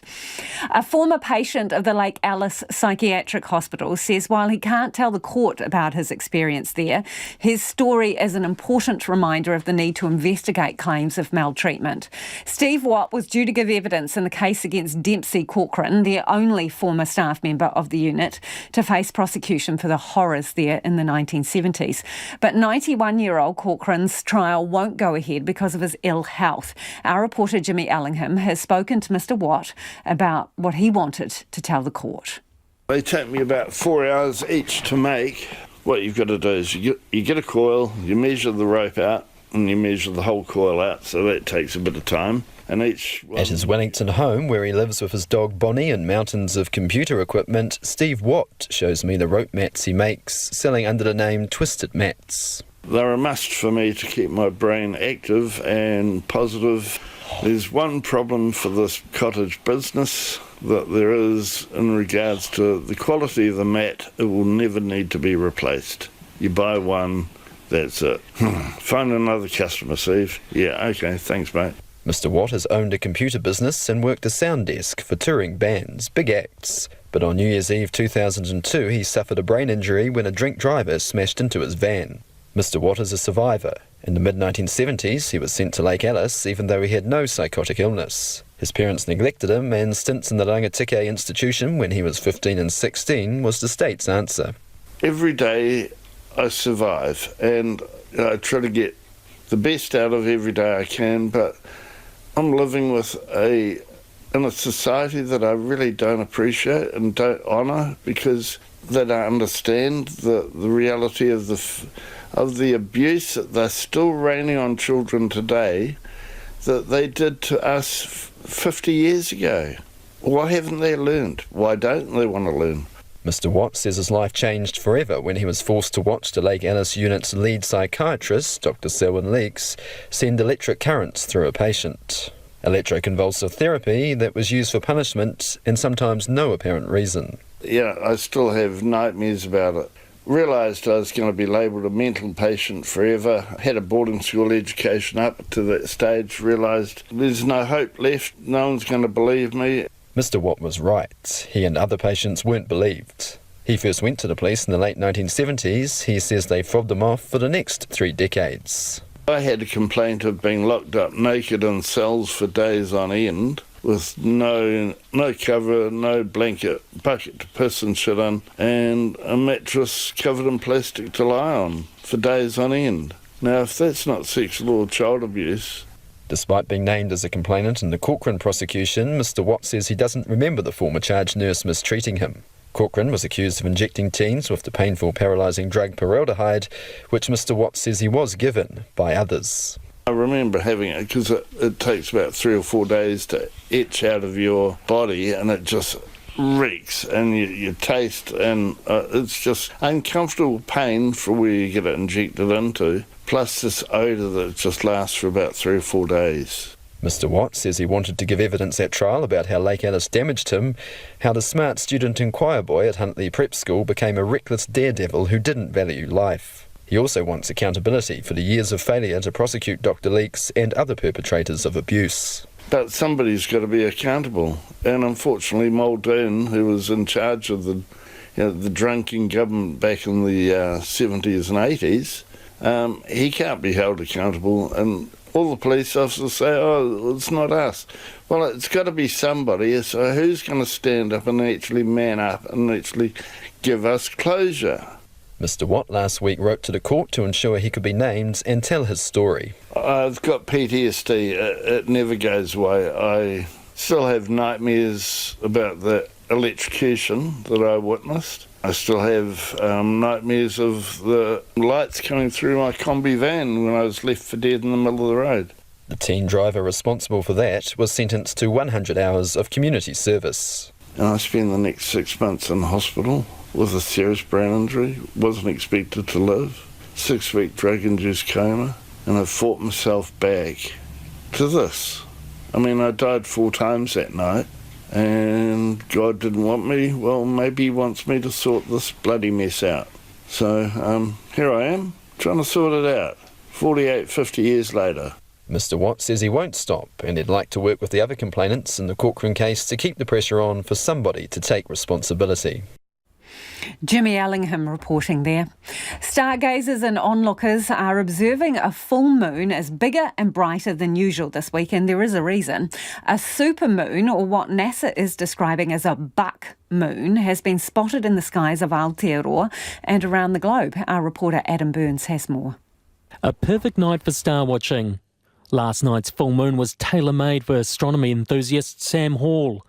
A former patient of the Lake Alice Psychiatric Hospital says while he can't tell the court about his experience there, his story is an important reminder of the need to investigate claims of maltreatment. Steve Watt was due to give evidence in the case against Dempsey Corcoran, the only former staff member of the unit, to face prosecution for the horrors there in the 1970s. But 91-year-old Corcoran's trial won't go ahead because of his ill health. Our reporter Jimmy Ellingham has spoken to Mr Watt about what he wanted to tell the court. They take me about 4 hours each to make. What you've got to do is you get a coil, you measure the rope out, and you measure the whole coil out, so that takes a bit of time. And each one... At his Wellington home, where he lives with his dog Bonnie and mountains of computer equipment, Steve Watt shows me the rope mats he makes, selling under the name Twisted Mats. They're a must for me to keep my brain active and positive. There's one problem for this cottage business that there is in regards to the quality of the mat. It will never need to be replaced. You buy one, that's it. Find another customer, Steve. Yeah, okay, thanks, mate. Mr Watt has owned a computer business and worked a sound desk for touring bands, big acts. But on New Year's Eve 2002, he suffered a brain injury when a drink driver smashed into his van. Mr Watt is a survivor. In the mid-1970s, he was sent to Lake Alice even though he had no psychotic illness. His parents neglected him, and stints in the Rangatike institution when he was 15 and 16 was the state's answer. Every day I survive, and I try to get the best out of every day I can, but I'm living in a society that I really don't appreciate and don't honour, because they don't understand the reality of the abuse that they're still raining on children today that they did to us 50 years ago. Why haven't they learned? Why don't they want to learn? Mr Watt says his life changed forever when he was forced to watch the Lake Alice unit's lead psychiatrist, Dr Selwyn Leakes, send electric currents through a patient. Electroconvulsive therapy that was used for punishment and sometimes no apparent reason. Yeah, I still have nightmares about it. Realised I was going to be labelled a mental patient forever. Had a boarding school education up to that stage. Realised there's no hope left. No one's going to believe me. Mr Watt was right. He and other patients weren't believed. He first went to the police in the late 1970s. He says they fobbed him off for the next 3 decades. I had a complaint of being locked up naked in cells for days on end, with no cover, no blanket, bucket to piss and shit in, and a mattress covered in plastic to lie on for days on end. Now, if that's not sexual or child abuse... Despite being named as a complainant in the Corcoran prosecution, Mr Watt says he doesn't remember the former charge nurse mistreating him. Corcoran was accused of injecting teens with the painful paralysing drug paraldehyde, which Mr Watt says he was given by others. I remember having it because it takes about 3 or 4 days to etch out of your body, and it just reeks, and you taste, and it's just uncomfortable pain for where you get it injected into, plus this odour that just lasts for about 3 or 4 days. Mr Watt says he wanted to give evidence at trial about how Lake Alice damaged him, how the smart student and choir boy at Huntley Prep School became a reckless daredevil who didn't value life. He also wants accountability for the years of failure to prosecute Dr Leeks and other perpetrators of abuse. But somebody's got to be accountable. And unfortunately, Muldoon, who was in charge of the drunken government back in the 70s and 80s, he can't be held accountable. And all the police officers say, oh, it's not us. Well, it's got to be somebody. So who's going to stand up and actually man up and actually give us closure? Mr Watt last week wrote to the court to ensure he could be named and tell his story. I've got PTSD. It never goes away. I still have nightmares about the electrocution that I witnessed. I still have nightmares of the lights coming through my Kombi van when I was left for dead in the middle of the road. The teen driver responsible for that was sentenced to 100 hours of community service. And I spent the next 6 months in hospital with a serious brain injury, wasn't expected to live, 6-week drug-induced coma, and I fought myself back to this. I mean, I died 4 times that night, and God didn't want me. Well, maybe he wants me to sort this bloody mess out. So here I am, trying to sort it out, 48, 50 years later. Mr Watt says he won't stop, and he'd like to work with the other complainants in the Corcoran case to keep the pressure on for somebody to take responsibility. Jimmy Ellingham reporting there. Stargazers and onlookers are observing a full moon as bigger and brighter than usual this week, and there is a reason. A supermoon, or what NASA is describing as a buck moon, has been spotted in the skies of Aotearoa and around the globe. Our reporter Adam Burns has more. A perfect night for star watching. Last night's full moon was tailor-made for astronomy enthusiast Sam Hall.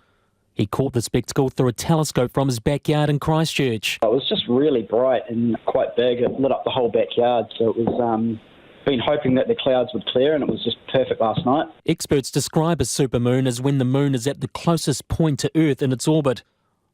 He caught the spectacle through a telescope from his backyard in Christchurch. It was just really bright and quite big. It lit up the whole backyard, so it was been hoping that the clouds would clear, and it was just perfect last night. Experts describe a supermoon as when the moon is at the closest point to Earth in its orbit.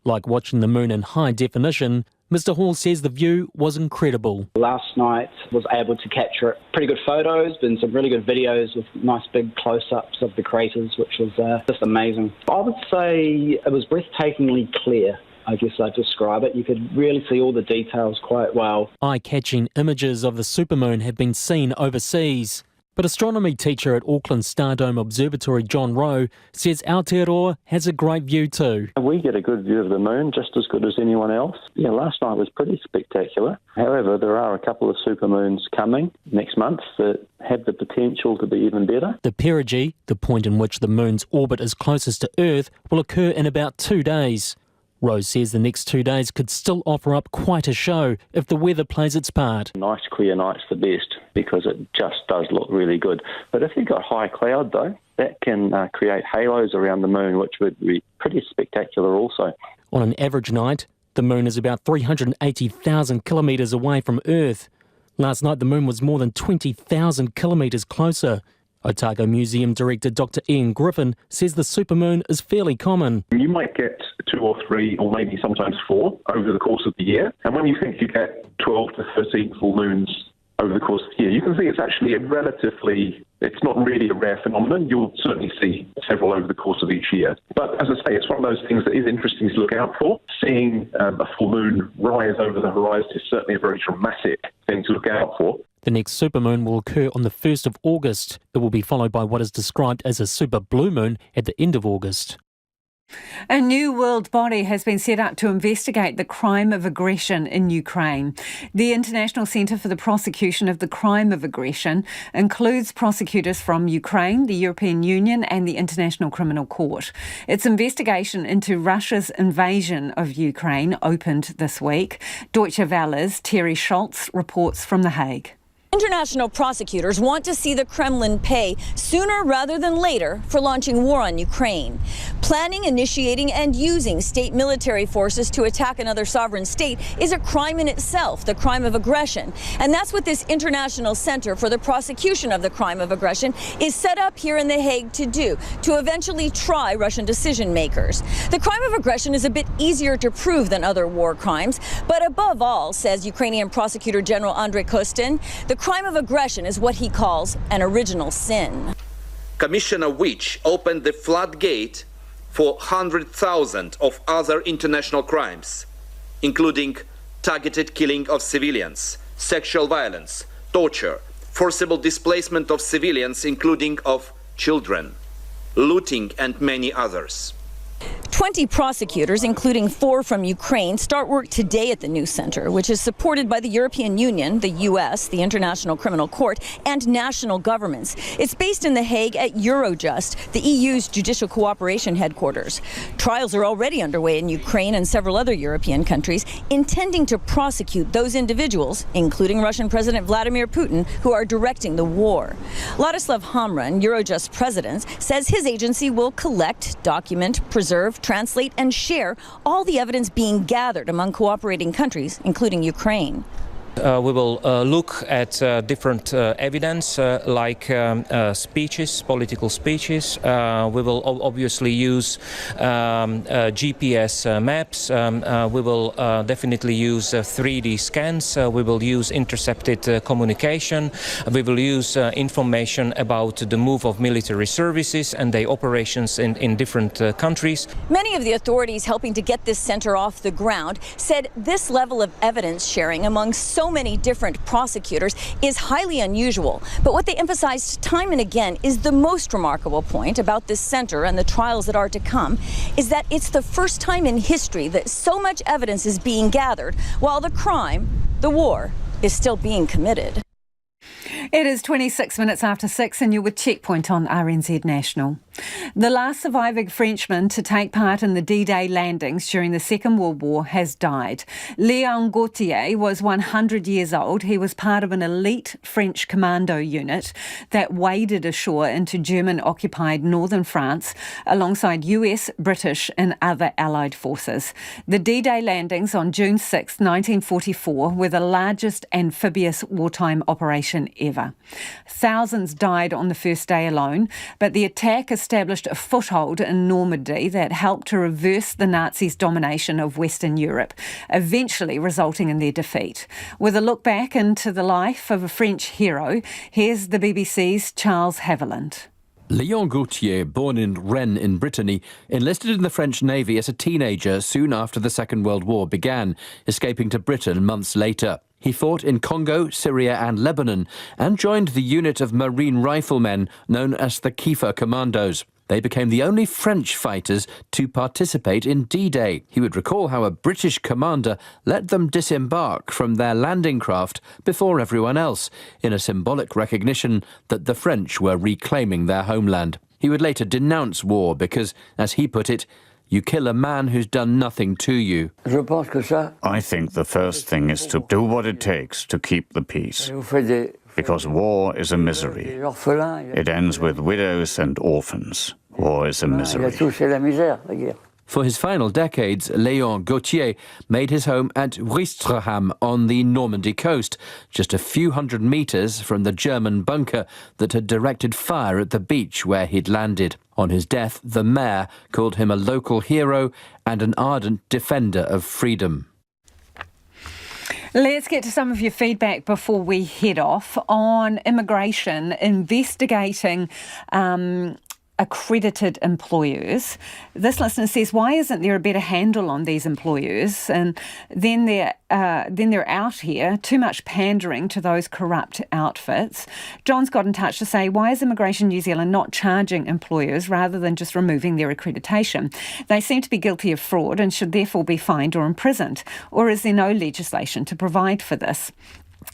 Like watching the moon in high definition, Mr Hall says the view was incredible. Last night was able to capture pretty good photos and some really good videos with nice big close-ups of the craters, which was just amazing. I would say it was breathtakingly clear, I guess I'd describe it. You could really see all the details quite well. Eye-catching images of the supermoon have been seen overseas. But astronomy teacher at Auckland Stardome Observatory, John Rowe, says Aotearoa has a great view too. We get a good view of the moon, just as good as anyone else. Yeah, last night was pretty spectacular. However, there are a couple of supermoons coming next month that have the potential to be even better. The perigee, the point in which the moon's orbit is closest to Earth, will occur in about 2 days. Rose says the next 2 days could still offer up quite a show if the weather plays its part. Nice clear night's the best because it just does look really good. But if you've got high cloud though, that can create halos around the moon, which would be pretty spectacular also. On an average night, the moon is about 380,000 kilometres away from Earth. Last night the moon was more than 20,000 kilometres closer. Otago Museum Director Dr Ian Griffin says the supermoon is fairly common. You might get 2 or 3 or maybe sometimes 4 over the course of the year. And when you think you get 12 to 13 full moons over the course of the year, you can see it's actually it's not really a rare phenomenon. You'll certainly see several over the course of each year. But as I say, it's one of those things that is interesting to look out for. Seeing a full moon rise over the horizon is certainly a very dramatic thing to look out for. The next supermoon will occur on the 1st of August. It will be followed by what is described as a super blue moon at the end of August. A new world body has been set up to investigate the crime of aggression in Ukraine. The International Centre for the Prosecution of the Crime of Aggression includes prosecutors from Ukraine, the European Union and the International Criminal Court. Its investigation into Russia's invasion of Ukraine opened this week. Deutsche Welle's Terry Schultz reports from The Hague. International prosecutors want to see the Kremlin pay sooner rather than later for launching war on Ukraine. Planning, initiating and using state military forces to attack another sovereign state is a crime in itself, the crime of aggression. And that's what this International Center for the Prosecution of the Crime of Aggression is set up here in The Hague to do, to eventually try Russian decision makers. The crime of aggression is a bit easier to prove than other war crimes, but above all, says Ukrainian Prosecutor General Andrei Kostin, the crime of aggression is what he calls an original sin. commission of which opened the floodgate for 100,000 of other international crimes, including targeted killing of civilians, sexual violence, torture, forcible displacement of civilians, including of children, looting, and many others. 20 prosecutors, including 4 from Ukraine, start work today at the new center, which is supported by the European Union, the US, the International Criminal Court, and national governments. It's based in The Hague at Eurojust, the EU's judicial cooperation headquarters. Trials are already underway in Ukraine and several other European countries, intending to prosecute those individuals, including Russian President Vladimir Putin, who are directing the war. Ladislav Hamran, Eurojust president, says his agency will collect, document, preserve, translate, and share all the evidence being gathered among cooperating countries, including Ukraine. We will look at different evidence like speeches, political speeches. We will obviously use GPS maps. We will definitely use 3D scans. We will use intercepted communication. We will use information about the move of military services and their operations in different countries. Many of the authorities helping to get this center off the ground said this level of evidence sharing among so many different prosecutors is highly unusual. But what they emphasized time and again is the most remarkable point about this center and the trials that are to come is that it's the first time in history that so much evidence is being gathered while the crime, the war, is still being committed. It is 26 minutes after 6 and you're with Checkpoint on RNZ National. The last surviving Frenchman to take part in the D-Day landings during the Second World War has died. Léon Gautier was 100 years old. He was part of an elite French commando unit that waded ashore into German-occupied northern France alongside US, British and other Allied forces. The D-Day landings on June 6, 1944 were the largest amphibious wartime operation ever. Thousands died on the first day alone, but the attack established a foothold in Normandy that helped to reverse the Nazis' domination of Western Europe, eventually resulting in their defeat. With a look back into the life of a French hero, here's the BBC's Charles Haviland. Léon Gautier, born in Rennes in Brittany, enlisted in the French Navy as a teenager soon after the Second World War began, escaping to Britain months later. He fought in Congo, Syria and Lebanon and joined the unit of Marine riflemen known as the Kiefer Commandos. They became the only French fighters to participate in D-Day. He would recall how a British commander let them disembark from their landing craft before everyone else, in a symbolic recognition that the French were reclaiming their homeland. He would later denounce war because, as he put it, you kill a man who's done nothing to you. I think the first thing is to do what it takes to keep the peace. Because war is a misery. It ends with widows and orphans. War is a misery. For his final decades, Léon Gautier made his home at Ouistreham on the Normandy coast, just a few hundred metres from the German bunker that had directed fire at the beach where he'd landed. On his death, the mayor called him a local hero and an ardent defender of freedom. Let's get to some of your feedback before we head off on immigration investigating accredited employers. This listener says, why isn't there a better handle on these employers? And then they're out here, too much pandering to those corrupt outfits. John's got in touch to say, why is Immigration New Zealand not charging employers rather than just removing their accreditation? They seem to be guilty of fraud and should therefore be fined or imprisoned. Or is there no legislation to provide for this?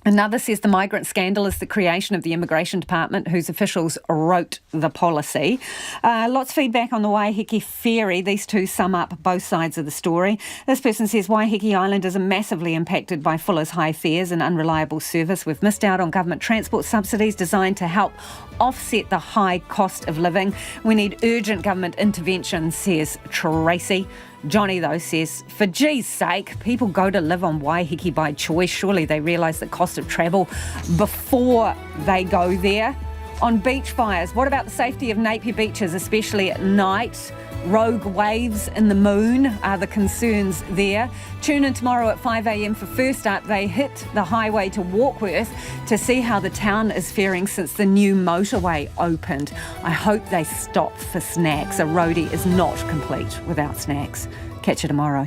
Another says the migrant scandal is the creation of the Immigration Department, whose officials wrote the policy. Lots of feedback on the Waiheke ferry. These two sum up both sides of the story. This person says Waiheke Islanders are massively impacted by Fuller's high fares and unreliable service. We've missed out on government transport subsidies designed to help offset the high cost of living. We need urgent government intervention, says Tracy. Johnny, though, says, for G's sake, people go to live on Waiheke by choice. Surely they realise the cost of travel before they go there. On beach fires, what about the safety of Napier beaches, especially at night? Rogue waves in the moon are the concerns there. Tune in tomorrow at 5 a.m. for First Up. They hit the highway to Warkworth to see how the town is faring since the new motorway opened. I hope they stop for snacks. A roadie is not complete without snacks. Catch you tomorrow.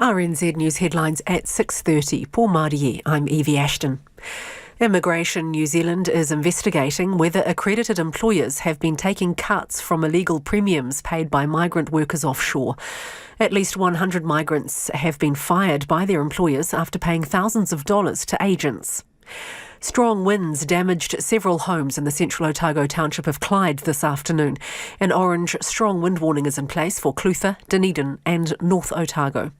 RNZ News headlines at 6:30. Paul Mardier, I'm Evie Ashton. Immigration New Zealand is investigating whether accredited employers have been taking cuts from illegal premiums paid by migrant workers offshore. At least 100 migrants have been fired by their employers after paying thousands of dollars to agents. Strong winds damaged several homes in the central Otago township of Clyde this afternoon. An orange strong wind warning is in place for Clutha, Dunedin and North Otago.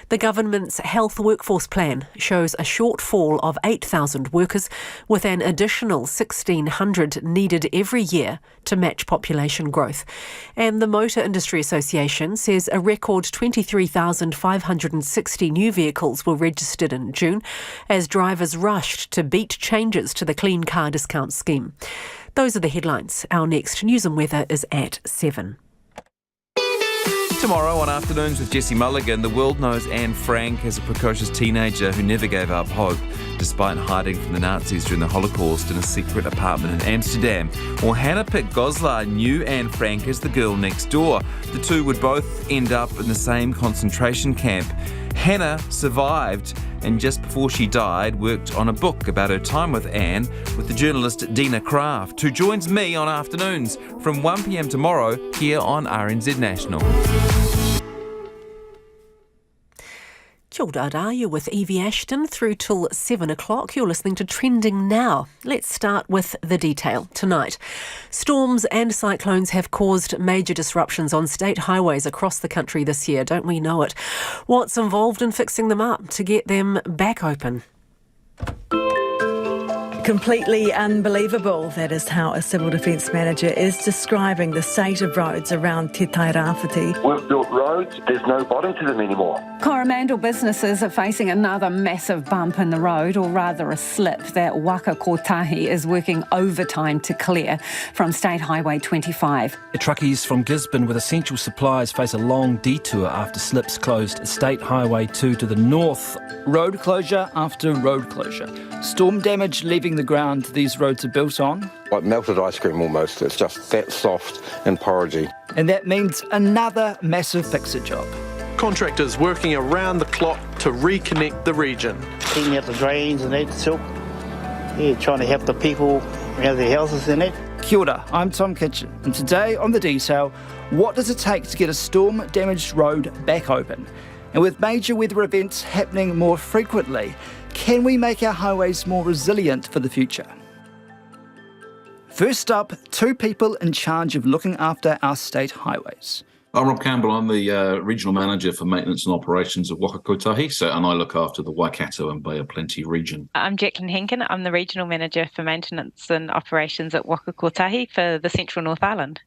The government's health workforce plan shows a shortfall of 8,000 workers, with an additional 1,600 needed every year to match population growth. And the Motor Industry Association says a record 23,560 new vehicles were registered in June as drivers rushed to beat changes to the Clean Car Discount scheme. Those are the headlines. Our next news and weather is at 7. Tomorrow on Afternoons with Jesse Mulligan, the world knows Anne Frank as a precocious teenager who never gave up hope despite hiding from the Nazis during the Holocaust in a secret apartment in Amsterdam. Or Hannah Pitt Goslar knew Anne Frank as the girl next door. The two would both end up in the same concentration camp. Hannah survived and just before she died worked on a book about her time with Anne with the journalist Dina Kraft, who joins me on Afternoons from 1 p.m. tomorrow here on RNZ National. Kia ora, you're with Evie Ashton through till 7 o'clock. You're listening to Trending Now. Let's start with the detail tonight. Storms and cyclones have caused major disruptions on state highways across the country this year, don't we know it? What's involved in fixing them up to get them back open? Completely unbelievable. That is how a civil defence manager is describing the state of roads around Te Tai Rāwhiti. We've built roads, there's no bottom to them anymore. Coromandel businesses are facing another massive bump in the road, or rather a slip that Waka Kotahi is working overtime to clear from State Highway 25. The truckies from Gisborne with essential supplies face a long detour after slips closed State Highway 2 to the north. Road closure after road closure. Storm damage leaving the ground these roads are built on. Like melted ice cream almost. It's just that soft and porridgey. And that means another massive fixer job. Contractors working around the clock to reconnect the region. Cleaning out the drains and that silk. Yeah, trying to help the people have their houses in it. Kia ora, I'm Tom Kitchen, and today on The Detail, what does it take to get a storm-damaged road back open? And with major weather events happening more frequently, can we make our highways more resilient for the future? First up, two people in charge of looking after our state highways. I'm Rob Campbell. I'm the Regional Manager for Maintenance and Operations of Waka Kotahi, and I look after the Waikato and Bay of Plenty region. I'm Jacqueline Henkin. I'm the Regional Manager for Maintenance and Operations at Waka Kotahi for the Central North Island.